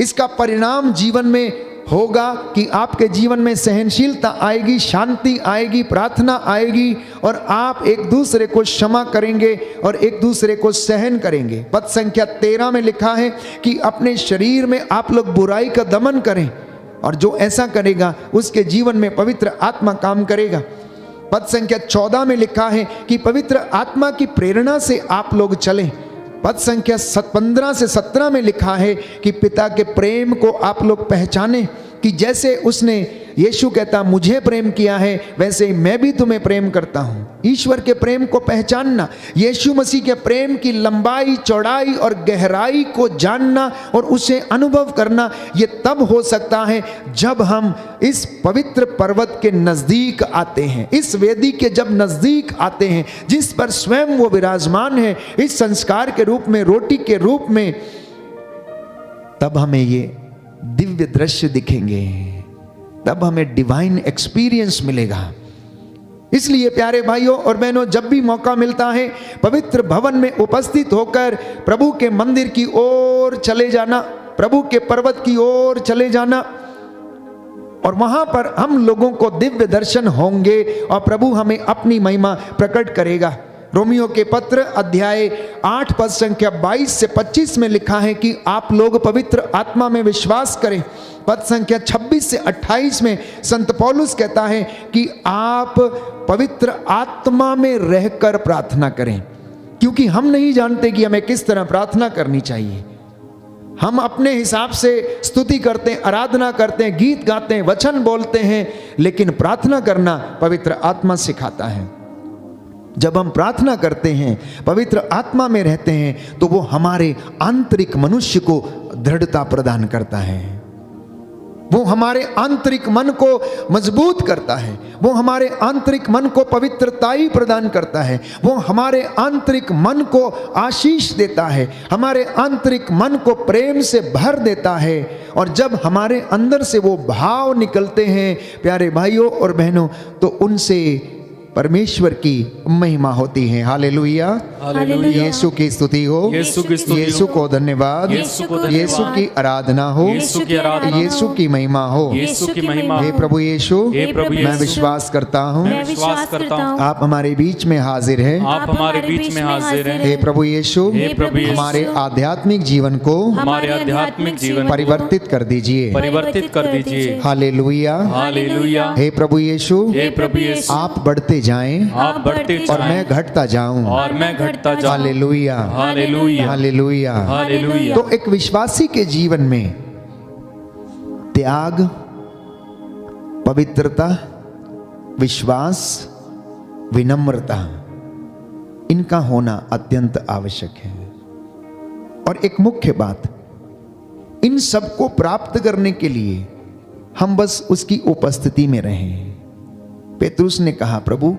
इसका परिणाम जीवन में होगा कि आपके जीवन में सहनशीलता आएगी, शांति आएगी, प्रार्थना आएगी, और आप एक दूसरे को क्षमा करेंगे और एक दूसरे को सहन करेंगे। पद संख्या 13 में लिखा है कि अपने शरीर में आप लोग बुराई का दमन करें, और जो ऐसा करेगा उसके जीवन में पवित्र आत्मा काम करेगा। पद संख्या 14 में लिखा है कि पवित्र आत्मा की प्रेरणा से आप लोग चलें। पद संख्या 15 से 17 में लिखा है कि पिता के प्रेम को आप लोग पहचानें, कि जैसे उसने, यीशु कहता, मुझे प्रेम किया है वैसे ही मैं भी तुम्हें प्रेम करता हूं। ईश्वर के प्रेम को पहचानना, यीशु मसीह के प्रेम की लंबाई, चौड़ाई और गहराई को जानना और उसे अनुभव करना, ये तब हो सकता है जब हम इस पवित्र पर्वत के नजदीक आते हैं, इस वेदी के जब नजदीक आते हैं जिस पर स्वयं वो विराजमान है, इस संस्कार के रूप में, रोटी के रूप में, तब हमें ये दिव्य दृश्य दिखेंगे, तब हमें डिवाइन एक्सपीरियंस मिलेगा। इसलिए प्यारे भाइयों और बहनों, जब भी मौका मिलता है पवित्र भवन में उपस्थित होकर प्रभु के मंदिर की ओर चले जाना, प्रभु के पर्वत की ओर चले जाना, और वहां पर हम लोगों को दिव्य दर्शन होंगे और प्रभु हमें अपनी महिमा प्रकट करेगा। रोमियो के पत्र अध्याय 8 पद संख्या 22 से 25 में लिखा है कि आप लोग पवित्र आत्मा में विश्वास करें। पद संख्या 26 से 28 में संत पौलुस कहता है कि आप पवित्र आत्मा में रहकर प्रार्थना करें, क्योंकि हम नहीं जानते कि हमें किस तरह प्रार्थना करनी चाहिए। हम अपने हिसाब से स्तुति करते हैं, आराधना करते हैं, गीत गाते हैं, वचन बोलते हैं, लेकिन प्रार्थना करना पवित्र आत्मा सिखाता है। जब हम प्रार्थना करते हैं, पवित्र आत्मा में रहते हैं, तो वो हमारे आंतरिक मनुष्य को दृढ़ता प्रदान करता है, वो हमारे आंतरिक मन को मजबूत करता है, वो हमारे आंतरिक मन को पवित्रताई प्रदान करता है, वो हमारे आंतरिक मन को आशीष देता है, हमारे आंतरिक मन को प्रेम से भर देता है। और जब हमारे अंदर से वो भाव निकलते हैं प्यारे भाइयों और बहनों, तो उनसे परमेश्वर की महिमा होती है। हालेलुया, हालेलुया। यीशु की स्तुति हो, यीशु की स्तुति हो, यीशु को धन्यवाद, यीशु को धन्यवाद, यीशु की आराधना हो, यीशु की आराधना, यीशु की महिमा हो। यीशु की महिमा, हे प्रभु यीशु, हे प्रभु मैं यीशु, विश्वास करता हूँ मैं विश्वास करता हूँ आप हमारे बीच में हाजिर हैं। आप हमारे बीच में हाजिर हैं। हे प्रभु यीशु, हे प्रभु यीशु, हमारे आध्यात्मिक जीवन को हमारे आध्यात्मिक जीवन परिवर्तित कर दीजिए। परिवर्तित कर दीजिए। हालेलुया, हालेलुया। हे प्रभु यीशु, हे प्रभु यीशु, आप बढ़ते जाएं आप बढ़ते और जाएं मैं घटता जाऊं। और मैं घटता जाऊं। हालेलुया, हालेलुया, हालेलुया। हालेलुया। तो एक विश्वासी के जीवन में त्याग, पवित्रता, विश्वास, विनम्रता, इनका होना अत्यंत आवश्यक है। और एक मुख्य बात, इन सबको प्राप्त करने के लिए हम बस उसकी उपस्थिति में रहें। पेतरुस ने कहा, प्रभु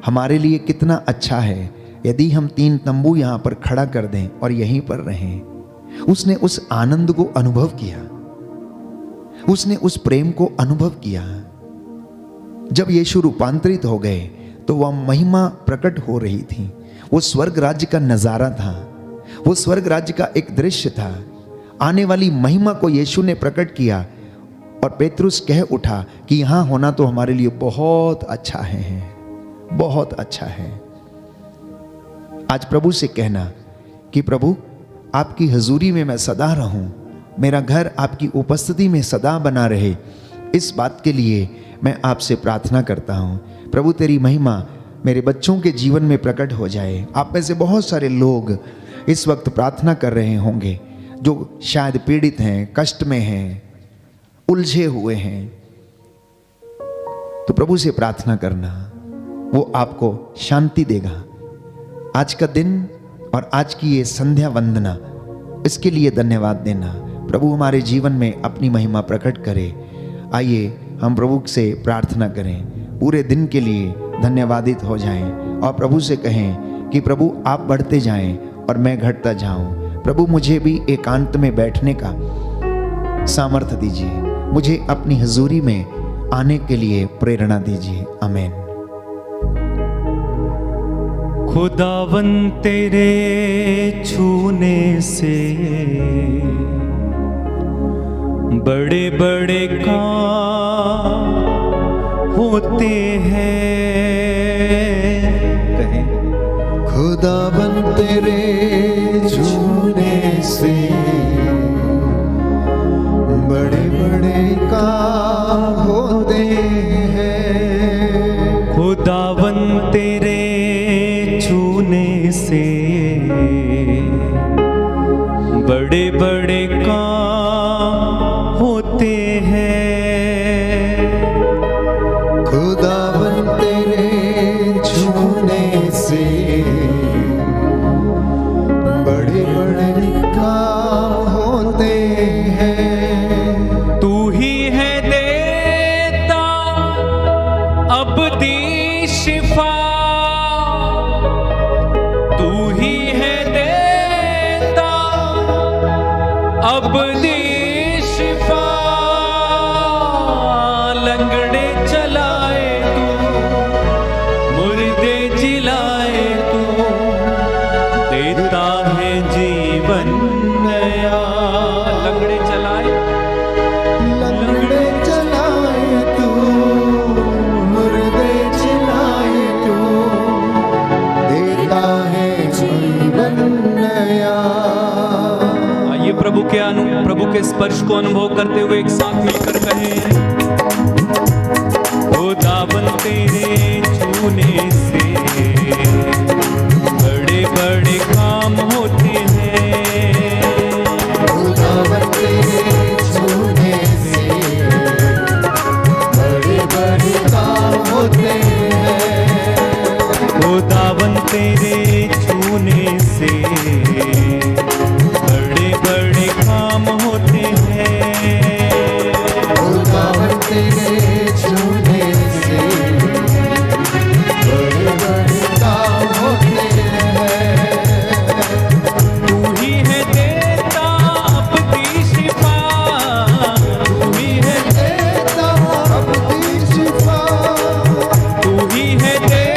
हमारे लिए कितना अच्छा है यदि हम 3 तंबू यहां पर खड़ा कर दें और यहीं पर रहें। उसने उस आनंद को अनुभव किया, उसने उस प्रेम को अनुभव किया। जब यीशु रूपांतरित हो गए तो वह महिमा प्रकट हो रही थी। वो स्वर्ग राज्य का नजारा था, वो स्वर्ग राज्य का एक दृश्य था। आने वाली महिमा को यीशु ने प्रकट किया और पेतरुस कह उठा कि यहां होना तो हमारे लिए बहुत अच्छा है, बहुत अच्छा है। आज प्रभु से कहना कि प्रभु आपकी हजूरी में मैं सदा रहूं, मेरा घर आपकी उपस्थिति में सदा बना रहे, इस बात के लिए मैं आपसे प्रार्थना करता हूं। प्रभु तेरी महिमा मेरे बच्चों के जीवन में प्रकट हो जाए। आप में से बहुत सारे लोग इस वक्त प्रार्थना कर रहे होंगे जो शायद पीड़ित हैं, कष्ट में हैं, उलझे हुए हैं। तो प्रभु से प्रार्थना करना, वो आपको शांति देगा। आज का दिन और आज की ये संध्या वंदना, इसके लिए धन्यवाद देना। प्रभु हमारे जीवन में अपनी महिमा प्रकट करे। आइए हम प्रभु से प्रार्थना करें, पूरे दिन के लिए धन्यवादित हो जाएं और प्रभु से कहें कि प्रभु आप बढ़ते जाएं और मैं घटता जाऊं। प्रभु मुझे भी एकांत में बैठने का सामर्थ्य दीजिए, मुझे अपनी हजूरी में आने के लिए प्रेरणा दीजिए। आमीन। खुदावन तेरे छूने से बड़े बड़े काम होते हैं। कहें, खुदावन तेरे छूने से बड़े बड़े काम होते हैं। खुदावन तेरे छूने से बड़े बड़े काम होते हैं। खुदावन तेरे छूने से बड़े बड़े काम होते हैं। तू ही है देता अबदी शिफा, तू ही है देता अबदी शिफा। लंगड़े चलाए तू, मुर्दे जिलाए तू, देता है जीवन नया। लंगड़े चलाए, लंगड़े चलाए तू, मुर्दे जिलाए तू, देता है जीवन नया। आइए प्रभु के स्पर्श को अनुभव करते हुए एक साथ मिलकर कहें, खुदावन तेरे छूने से बड़े बड़े काम होते हैं। खुदावन तेरे छूने से बड़े बड़े काम होते हैं। खुदावन तेरे छूने से बड़े बड़े काम होते हैं। खुदावन तेरे छूने से बड़े बड़े काम होते हैं। तू ही है देता अपनी शिफा, तू ही है देता अपनी शिफा, तू ही है देता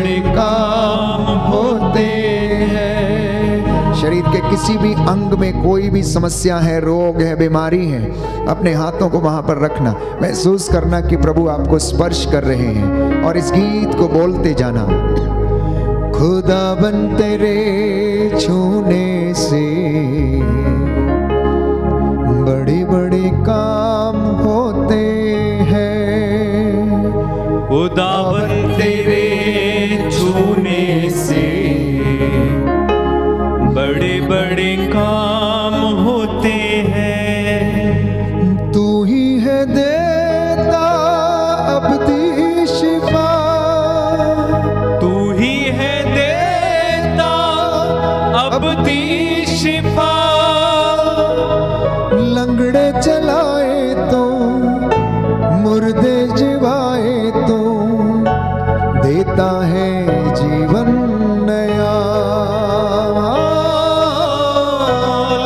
बड़े काम होते हैं। शरीर के किसी भी अंग में कोई भी समस्या है, रोग है, बीमारी है, अपने हाथों को वहां पर रखना, महसूस करना कि प्रभु आपको स्पर्श कर रहे हैं और इस गीत को बोलते जाना। खुदाबन तेरे छूने से बड़े बड़े काम होते हैं। खुदावन तेरे छूने से बड़े बड़े काम होते हैं। तू ही है देता अबदी शिफा, तू ही है देता अबदी शिफा। लंगड़े चलाए तो, मुर्दे जिवाए तो, देता है जीवन नया।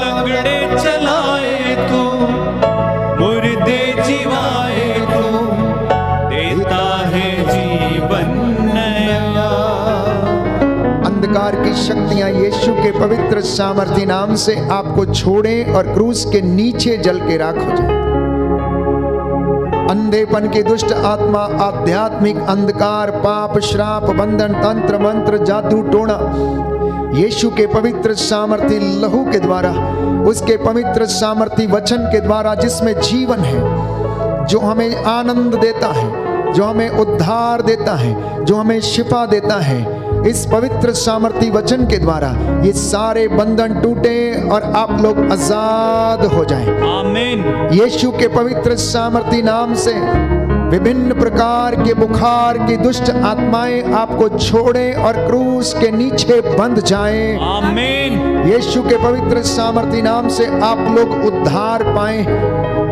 लंगड़े चलाए तो, मुर्दे जिवाए तो, देता है जीवन नया। अंधकार की शक्तियां यीशु के पवित्र सामर्थी नाम से आपको छोड़ें और क्रूस के नीचे जल के राख हो जाए। अंधेपन की दुष्ट आत्मा, आध्यात्मिक अंधकार, पाप, श्राप, बंधन, तंत्र मंत्र, जादू टोना, यीशु के पवित्र सामर्थी लहू के द्वारा, उसके पवित्र सामर्थी वचन के द्वारा जिसमें जीवन है, जो हमें आनंद देता है, जो हमें उद्धार देता है, जो हमें शिफा देता है, इस पवित्र सामर्थी वचन के द्वारा ये सारे बंधन टूटे और आप लोग आजाद हो जाएं। आमीन। यीशु के पवित्र सामर्थी नाम से विभिन्न प्रकार के बुखार की दुष्ट आत्माएं आपको छोड़ें और क्रूस के नीचे बंध जाएं। आमीन। यीशु के पवित्र सामर्थी नाम से आप लोग उद्धार पाएं।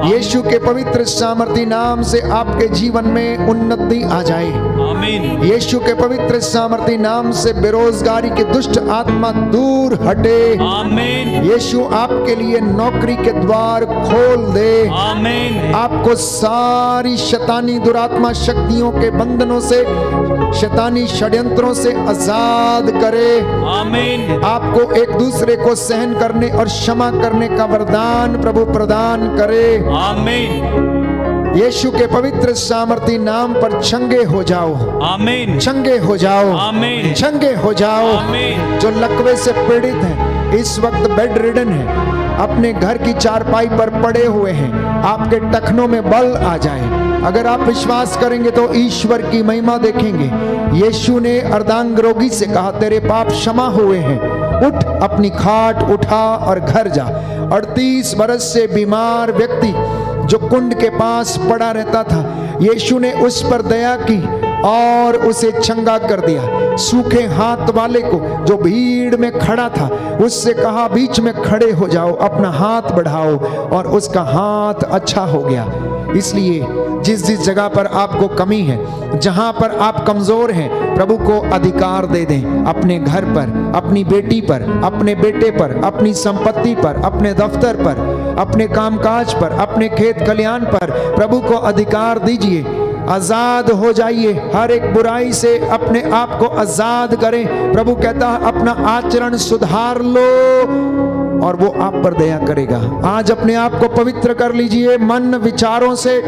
यीशु के पवित्र सामर्थी नाम से आपके जीवन में उन्नति आ जाए। आमीन। यीशु के पवित्र सामर्थी नाम से बेरोजगारी की दुष्ट आत्मा दूर हटे। आमीन। यीशु आपके लिए नौकरी के द्वार खोल दे। आमीन। आपको सारी शैतानी दुरात्मा शक्तियों के बंधनों से, शैतानी षड्यंत्रों से आजाद करे। आमीन। आपको एक दूसरे को सहन करने और क्षमा करने का वरदान प्रभु प्रदान करे। आमीन। यीशु के पवित्र सामर्थी नाम पर चंगे हो जाओ। आमीन। चंगे हो जाओ। आमीन। चंगे हो जाओ। आमीन। जो लकवे से पीड़ित हैं, इस वक्त बेड रिडन है, अपने घर की चारपाई पर पड़े हुए हैं, आपके टखनों में बल आ जाए। अगर आप विश्वास करेंगे तो ईश्वर की महिमा देखेंगे। यीशु ने अर्धांग रोगी से कहा, तेरे पाप क्षमा हुए हैं, उठ, अपनी खाट उठा और घर जा। 38 बरस से बीमार व्यक्ति जो कुंड के पास पड़ा रहता था, यीशु ने उस पर दया की और उसे चंगा कर दिया। सूखे हाथ वाले को जो भीड़ में खड़ा था, उससे कहा बीच में खड़े हो जाओ, अपना हाथ बढ़ाओ, और उसका हाथ अच्छा हो गया। इसलिए जिस जिस जगह पर आपको कमी है, जहां पर आप कमजोर हैं, प्रभु को अधिकार दे दें। अपने घर पर, अपनी बेटी पर, अपने बेटे पर, अपनी संपत्ति पर, अपने दफ्तर पर, अपने कामकाज पर, अपने खेत खलियान पर प्रभु को अधिकार दीजिए। आजाद हो जाइए, हर एक बुराई से अपने आप को आजाद करें। प्रभु कहता है अपना आचरण सुधार लो और वो आप पर दया करेगा। आज अपने आप को पवित्र कर लीजिए, मन, विचारों से,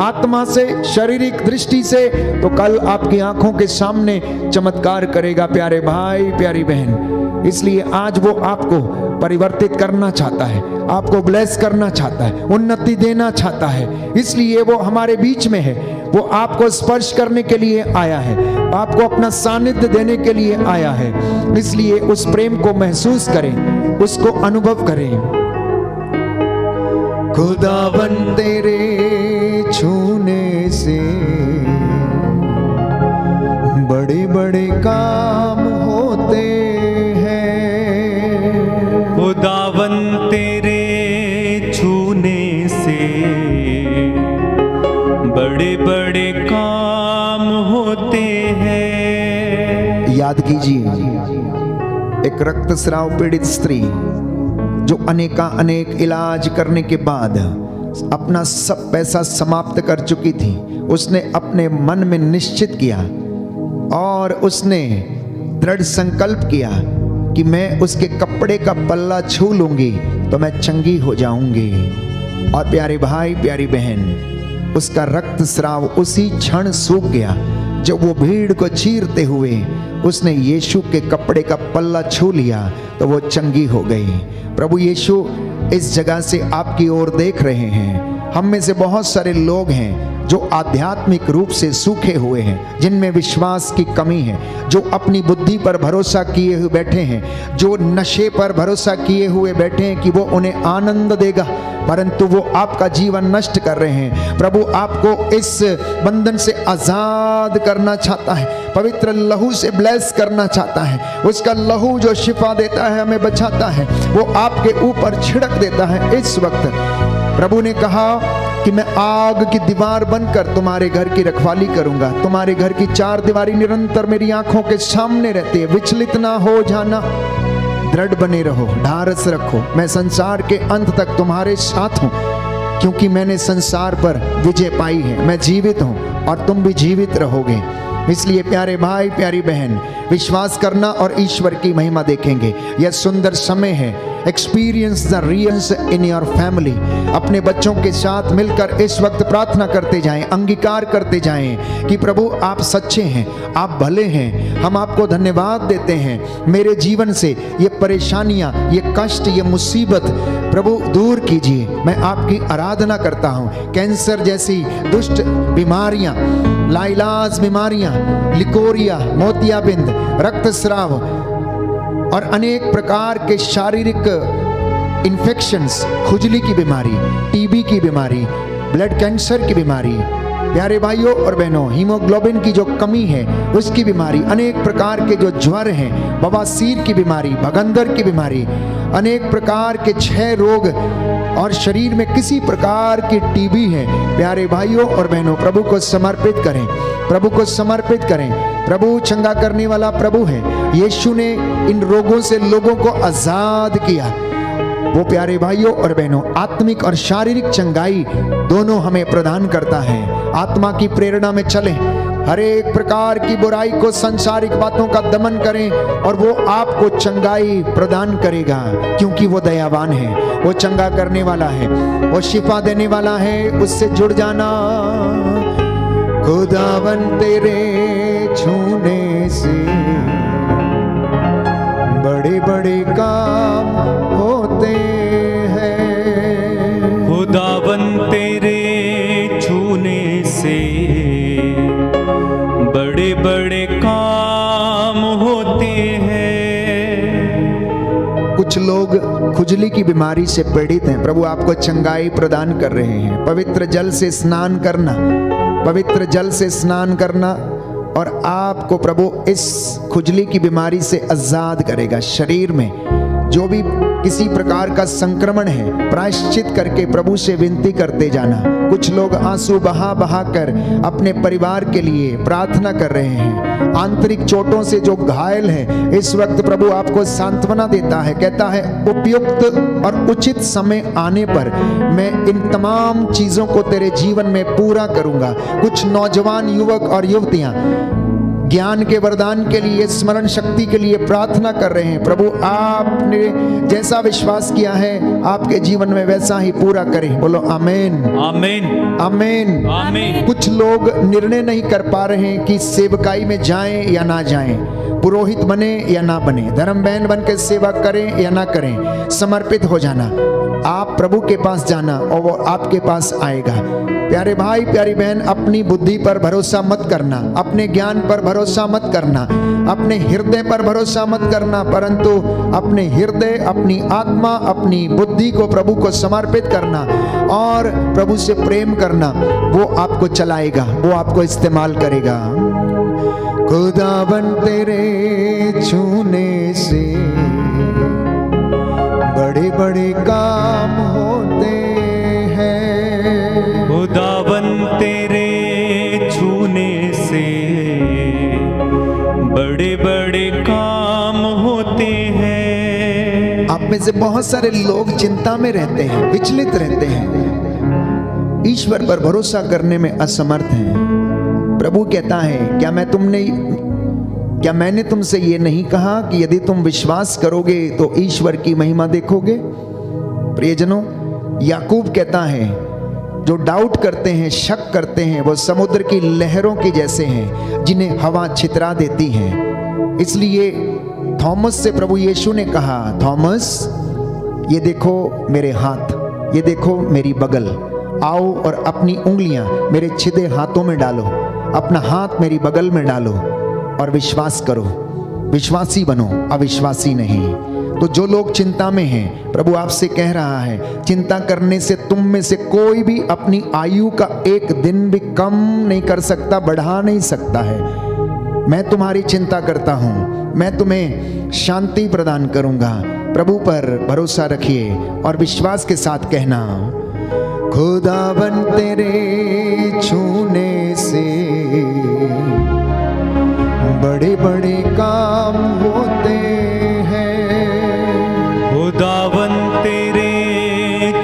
आत्मा से, शारीरिक दृष्टि से, तो कल आपकी आंखों के सामने चमत्कार करेगा प्यारे भाई, प्यारी बहन। इसलिए आज वो आपको परिवर्तित करना चाहता है, आपको ब्लेस करना चाहता है, उन्नति देना चाहता है। इसलिए वो हमारे बीच में है, वो आपको स्पर्श करने के लिए आया है, आपको अपना सानिध्य देने के लिए आया है। इसलिए उस प्रेम को महसूस करें, उसको अनुभव करें। खुदावन तेरे छूने से बड़े बड़े काम होते हैं। खुदावन तेरे छूने से बड़े बड़े काम होते हैं। याद कीजिए, एक रक्तस्राव पीड़ित स्त्री जो अनेक इलाज करने के बाद अपना सब पैसा समाप्त कर चुकी थी, उसने अपने मन में निश्चित किया और उसने दृढ़ संकल्प किया कि मैं उसके कपड़े का पल्ला छू लूंगी तो मैं चंगी हो जाऊंगी। और प्यारे भाई प्यारी बहन, उसका रक्तस्राव उसी क्षण सूख गया जब वो भीड़ को चीरते हुए उसने यीशु के कपड़े का पल्ला छू लिया तो वो चंगी हो गई। प्रभु यीशु इस जगह से आपकी ओर देख रहे हैं। हम में से बहुत सारे लोग हैं जो आध्यात्मिक रूप से सूखे हुए हैं, जिनमें विश्वास की कमी है, जो अपनी बुद्धि पर भरोसा किए हुए बैठे हैं, जो नशे पर भरोसा किए हुए बैठे हैं कि वो उन्हें आनंद देगा, परंतु वो आपका जीवन नष्ट कर रहे हैं। प्रभु आपको इस बंधन से आजाद करना चाहता है, पवित्र लहू से ब्लेस करना चाहता है। उसका लहू जो शिफा देता है, हमें बचाता है, वो आपके ऊपर छिड़क देता है। इस वक्त प्रभु ने कहा कि मैं आग की दीवार बनकर तुम्हारे घर की रखवाली करूंगा। तुम्हारे घर की चार दीवारी निरंतर मेरी आंखों के सामने रहती है। विचलित ना हो जाना, दृढ़ बने रहो, ढारस रखो। मैं संसार के अंत तक तुम्हारे साथ हूं, क्योंकि मैंने संसार पर विजय पाई है। मैं जीवित हूं और तुम भी जीवित रहोगे। इसलिए प्यारे भाई प्यारी बहन, विश्वास करना और ईश्वर की महिमा देखेंगे। यह सुंदर समय है। Experience the realms in your family. अपने बच्चों के साथ मिलकर इस वक्त प्रार्थना करते जाएं, अंगीकार करते जाएं कि प्रभु आप सच्चे हैं, आप भले हैं। हम आपको धन्यवाद देते हैं। मेरे जीवन से ये परेशानियां, ये कष्ट, ये मुसीबत प्रभु दूर कीजिए। मैं आपकी आराधना करता हूँ। कैंसर जैसी दुष्ट बीमारियां, लाइलाज बीमारियां, लिकोरिया, मोतियाबिंद, रक्तस्राव और अनेक प्रकार के शारीरिक इन्फेक्शंस, खुजली की बीमारी, टीबी की बीमारी, ब्लड कैंसर की बीमारी, प्यारे भाइयों और बहनों, हीमोग्लोबिन की जो कमी है उसकी बीमारी, अनेक प्रकार के जो ज्वर हैं, बवासीर की बीमारी, भगंदर की बीमारी, अनेक प्रकार के 6 रोग और शरीर में किसी प्रकार की टीबी है। प्यारे भाइयों और बहनों, प्रभु को समर्पित करें, प्रभु को समर्पित करें। प्रभु चंगा करने वाला प्रभु है। यीशु ने इन रोगों से लोगों को आजाद किया। वो प्यारे भाइयों और बहनों, आत्मिक और शारीरिक चंगाई दोनों हमें प्रदान करता है। आत्मा की प्रेरणा में चलें, हर एक प्रकार की बुराई को, सांसारिक बातों का दमन करें और वो आपको चंगाई प्रदान करेगा, क्योंकि वो दयावान है, वो चंगा करने वाला है, वो शिफा देने वाला है। उससे जुड़ जाना। खुदावन तेरे छूने से बड़े बड़े काम होते हैं। खुदावन तेरे छूने से बड़े बड़े काम होते हैं। कुछ लोग खुजली की बीमारी से पीड़ित हैं। प्रभु आपको चंगाई प्रदान कर रहे हैं। पवित्र जल से स्नान करना, पवित्र जल से स्नान करना और आपको प्रभु इस खुजली की बीमारी से आजाद करेगा। शरीर में जो भी किसी प्रकार का संक्रमण है, प्रायश्चित करके प्रभु से विनती करते जाना। कुछ लोग आंसू बहा बहा कर अपने परिवार के लिए प्रार्थना कर रहे हैं। आंतरिक चोटों से जो घायल है, इस वक्त प्रभु आपको सांत्वना देता है। कहता है उपयुक्त और उचित समय आने पर मैं इन तमाम चीजों को तेरे जीवन में पूरा करूंगा। कुछ नौजवान युवक और युवतियां ज्ञान के वरदान के लिए, स्मरण शक्ति के लिए प्रार्थना कर रहे हैं। प्रभु आपने जैसा विश्वास किया है आपके जीवन में वैसा ही पूरा करें। बोलो आमीन, आमीन, आमीन, आमीन। कुछ लोग निर्णय नहीं कर पा रहे हैं कि सेवकाई में जाएं या ना जाएं, पुरोहित बने या ना बने, धर्म बहन बन के सेवा करें या ना करें। समर्पित हो जाना, आप प्रभु के पास जाना और वो आपके पास आएगा। प्यारे भाई प्यारी बहन, अपनी बुद्धि पर भरोसा मत करना, अपने ज्ञान पर भरोसा मत करना, अपने हृदय पर भरोसा मत करना, परंतु अपने हृदय, अपनी आत्मा, अपनी बुद्धि को प्रभु को समर्पित करना और प्रभु से प्रेम करना। वो आपको चलाएगा, वो आपको इस्तेमाल करेगा। खुदावन तेरे छूने से बड़े बड़े काम होते हैं। खुदावन तेरे छूने से बड़े बड़े काम होते हैं। आप में से बहुत सारे लोग चिंता में रहते हैं, विचलित रहते हैं, ईश्वर पर भरोसा करने में असमर्थ हैं। प्रभु कहता है क्या मैं क्या मैंने तुमसे ये नहीं कहा कि यदि तुम विश्वास करोगे तो ईश्वर की महिमा देखोगे? प्रियजनों, याकूब कहता है जो डाउट करते हैं, शक करते हैं, वो समुद्र की लहरों की जैसे हैं जिन्हें हवा छितरा देती है। इसलिए थॉमस से प्रभु यीशु ने कहा, थॉमस ये देखो मेरे हाथ, ये देखो मेरी बगल, आओ और अपनी उंगलियां मेरे छिदे हाथों में डालो, अपना हाथ मेरी बगल में डालो और विश्वास करो। विश्वासी बनो, अविश्वासी नहीं। तो जो लोग चिंता में हैं, प्रभु आपसे कह रहा है, चिंता करने से तुम में से कोई भी अपनी आयु का एक दिन भी कम नहीं कर सकता, बढ़ा नहीं सकता है। मैं तुम्हारी चिंता करता हूं, मैं तुम्हें शांति प्रदान करूंगा। प्रभु पर भरोसा रखिए और विश्वास के साथ कहना, खुदावन तेरे छूने से बड़े बड़े काम होते हैं। खुदावन तेरे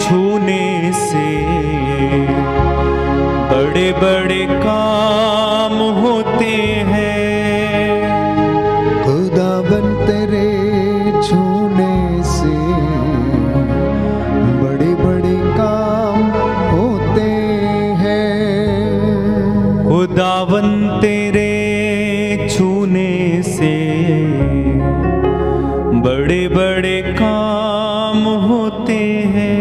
छूने से बड़े बड़े काम होते हैं। खुदावन तेरे छूने से बड़े बड़े काम होते हैं। खुदावन तेरे छूने से बड़े बड़े काम होते हैं।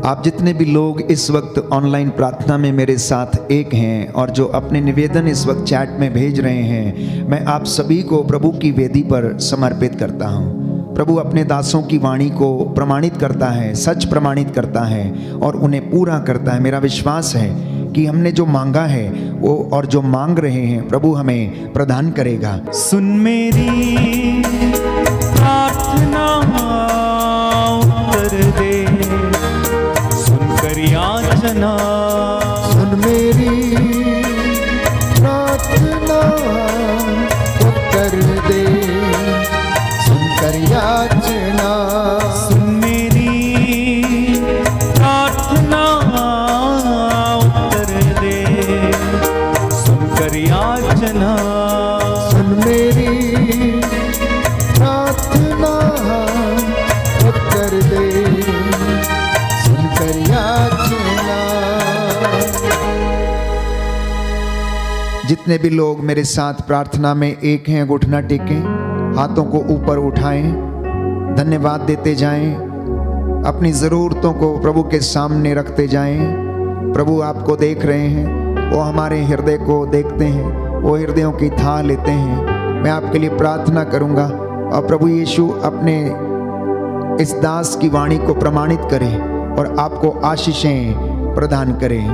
आप जितने भी लोग इस वक्त ऑनलाइन प्रार्थना में मेरे साथ एक हैं और जो अपने निवेदन इस वक्त चैट में भेज रहे हैं, मैं आप सभी को प्रभु की वेदी पर समर्पित करता हूं। प्रभु अपने दासों की वाणी को प्रमाणित करता है, सच प्रमाणित करता है और उन्हें पूरा करता है। मेरा विश्वास है कि हमने जो मांगा है वो और जो मांग रहे हैं प्रभु हमें प्रदान करेगा। सुन मेरी प्रार्थना उत्तर दे, सुनकर याचना, सुन मेरी प्रार्थना उत्तर दे, सुनकर याचना। सुन मेरी प्रार्थना उत्तर दे, सुनकर याचना। सुन मेरी प्रार्थना उत्तर दे, सुनकर याचना। जितने भी लोग मेरे साथ प्रार्थना में एक हैं, घुटना टेकें, हाथों को ऊपर उठाएं, धन्यवाद देते जाएं, अपनी ज़रूरतों को प्रभु के सामने रखते जाएं। प्रभु आपको देख रहे हैं, वो हमारे हृदय को देखते हैं, वो हृदयों की थाह लेते हैं। मैं आपके लिए प्रार्थना करूंगा और प्रभु यीशु अपने इस दास की वाणी को प्रमाणित करें और आपको आशीषें प्रदान करें।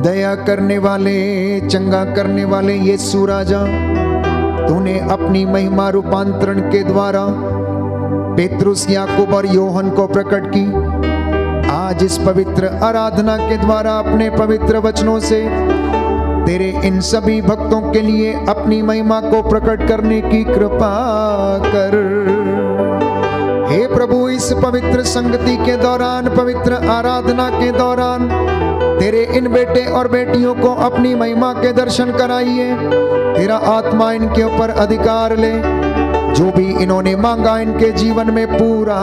दया करने वाले, चंगा करने वाले यीशु राजा, तूने अपनी महिमा रूपांतरण के द्वारा पेतरुस, याकूब और योहन को प्रकट की। आज इस पवित्र आराधना के द्वारा अपने पवित्र वचनों से तेरे इन सभी भक्तों के लिए अपनी महिमा को प्रकट करने की कृपा कर। हे प्रभु, इस पवित्र संगति के दौरान, पवित्र आराधना के दौरान तेरे इन बेटे और बेटियों को अपनी महिमा के दर्शन कराइए। तेरा आत्मा इनके ऊपर अधिकार ले, जो भी इन्होंने मांगा इनके जीवन में पूरा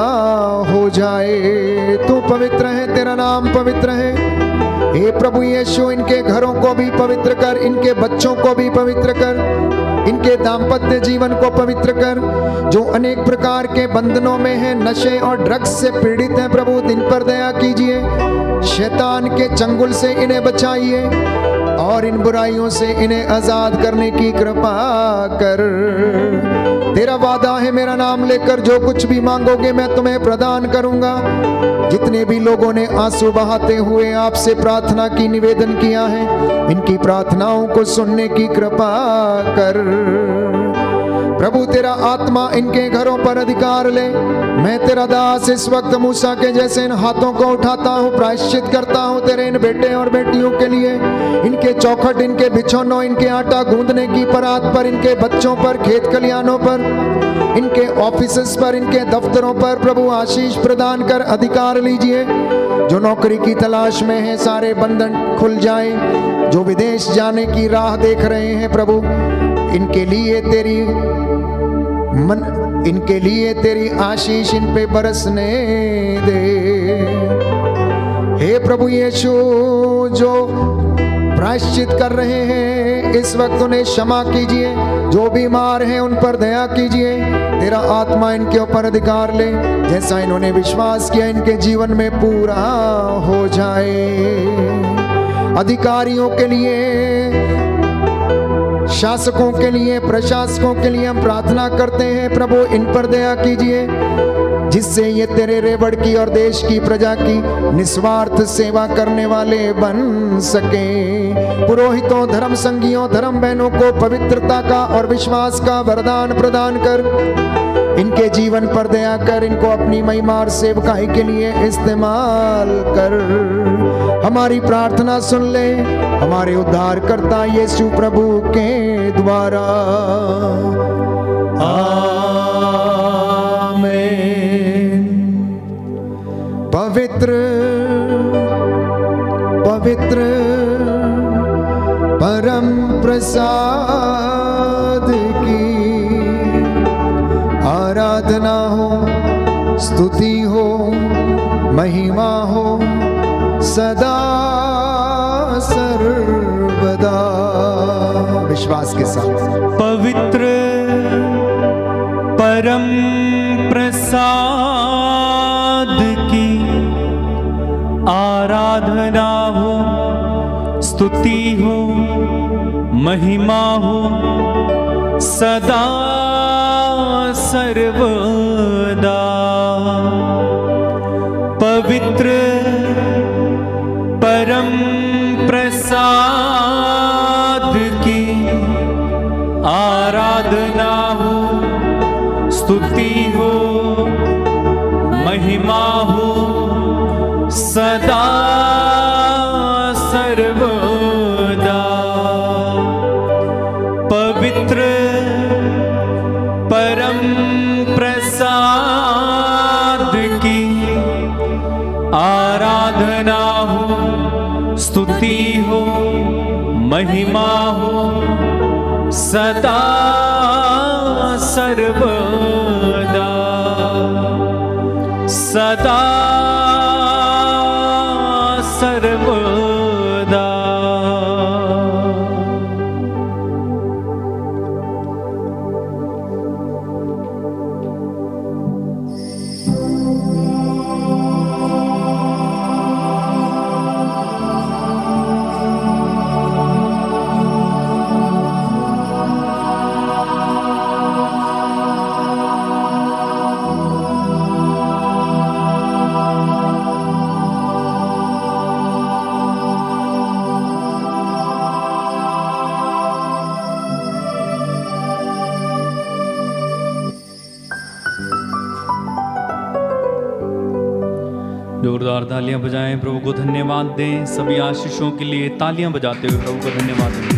हो जाए। तू पवित्र है, तेरा नाम पवित्र है। हे प्रभु यीशु, इनके घरों को भी पवित्र कर, इनके बच्चों को भी पवित्र कर, इनके दाम्पत्य जीवन को पवित्र कर। जो अनेक प्रकार के बंधनों में हैं, नशे और ड्रग्स से पीड़ित हैं, प्रभु दिन पर दया कीजिए। शैतान के चंगुल से इन्हें बचाइए और इन बुराइयों से इन्हें आजाद करने की कृपा कर। तेरा वादा है, मेरा नाम लेकर जो कुछ भी मांगोगे मैं तुम्हें प्रदान करूंगा। जितने भी लोगों ने आंसू बहाते हुए आपसे प्रार्थना की निवेदन किया है, इनकी प्रार्थनाओं को सुनने की कृपा कर। प्रभु, तेरा आत्मा इनके घरों पर अधिकार ले। मैं तेरा दास इस वक्त मूसा के जैसे इन हाथों को उठाता हूँ, प्रायश्चित करता हूँ तेरे इन बेटे और बेटियों के लिए। इनके चौखट, इनके बिछौनों, इनके आटा गूंदने की परात पर, इनके बच्चों पर, खेत खलियानों पर, इनके ऑफिसेस पर, इनके दफ्तरों पर प्रभु आशीष प्रदान कर अधिकार लीजिए। जो नौकरी की तलाश में है सारे बंधन खुल जाएं, जो विदेश जाने की राह देख रहे हैं प्रभु इनके लिए तेरी आशीष इन पे बरसने दे। हे प्रभु यीशु, जो प्रायश्चित कर रहे हैं इस वक्त उन्हें क्षमा कीजिए, जो बीमार हैं उन पर दया कीजिए, तेरा आत्मा इनके ऊपर अधिकार ले, जैसा इन्होंने विश्वास किया इनके जीवन में पूरा हो जाए। अधिकारियों के लिए, शासकों के लिए, प्रशासकों के लिए हम प्रार्थना करते हैं प्रभु इन पर दया कीजिए, जिससे ये तेरे रेवड़ की और देश की प्रजा की निस्वार्थ सेवा करने वाले बन सके। पुरोहितों, धर्म संगियों, धर्म बहनों को पवित्रता का और विश्वास का वरदान प्रदान कर, इनके जीवन पर दया कर, इनको अपनी महिमा और सेवकाई के लिए इस्तेमाल कर। हमारी प्रार्थना सुन ले हमारे उद्धारकर्ता यीशु प्रभु के द्वारा। पवित्र पवित्र परम प्रसाद की आराधना हो, स्तुति हो, महिमा हो सदा सर्वदा। विश्वास के साथ पवित्र परम प्रसाद की आराधना हो, स्तुति हो, महिमा हो सदा सर्वदा। पवित्र परम प्रसाद की आराधना हो, स्तुति हो, महिमा हो सदा सर्वदा। पवित्र परम प्रसाद की आराधना हो, स्तुति हो, महिमा हो सदा सर्वदा। सदा सर्वदा। जोरदार तालियां बजाएं, प्रभु को धन्यवाद दें। सभी आशीषों के लिए तालियां बजाते हुए प्रभु को धन्यवाद दें।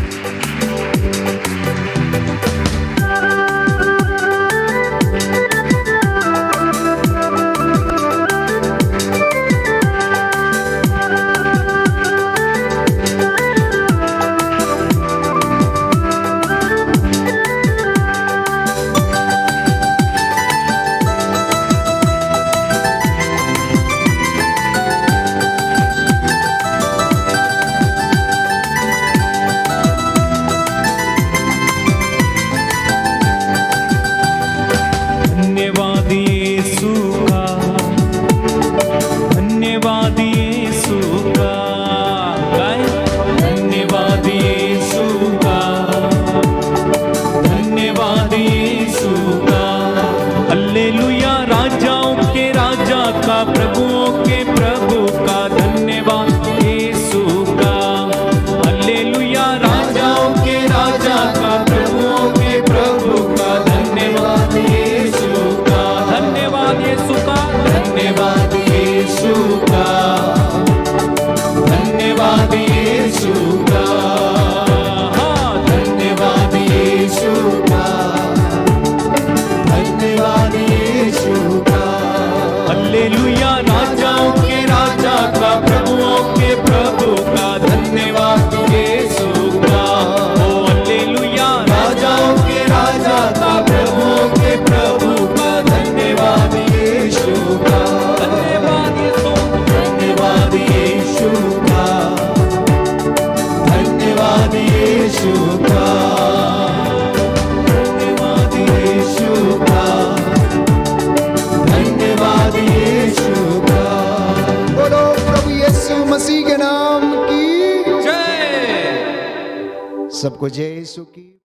सबको जय यीशु की।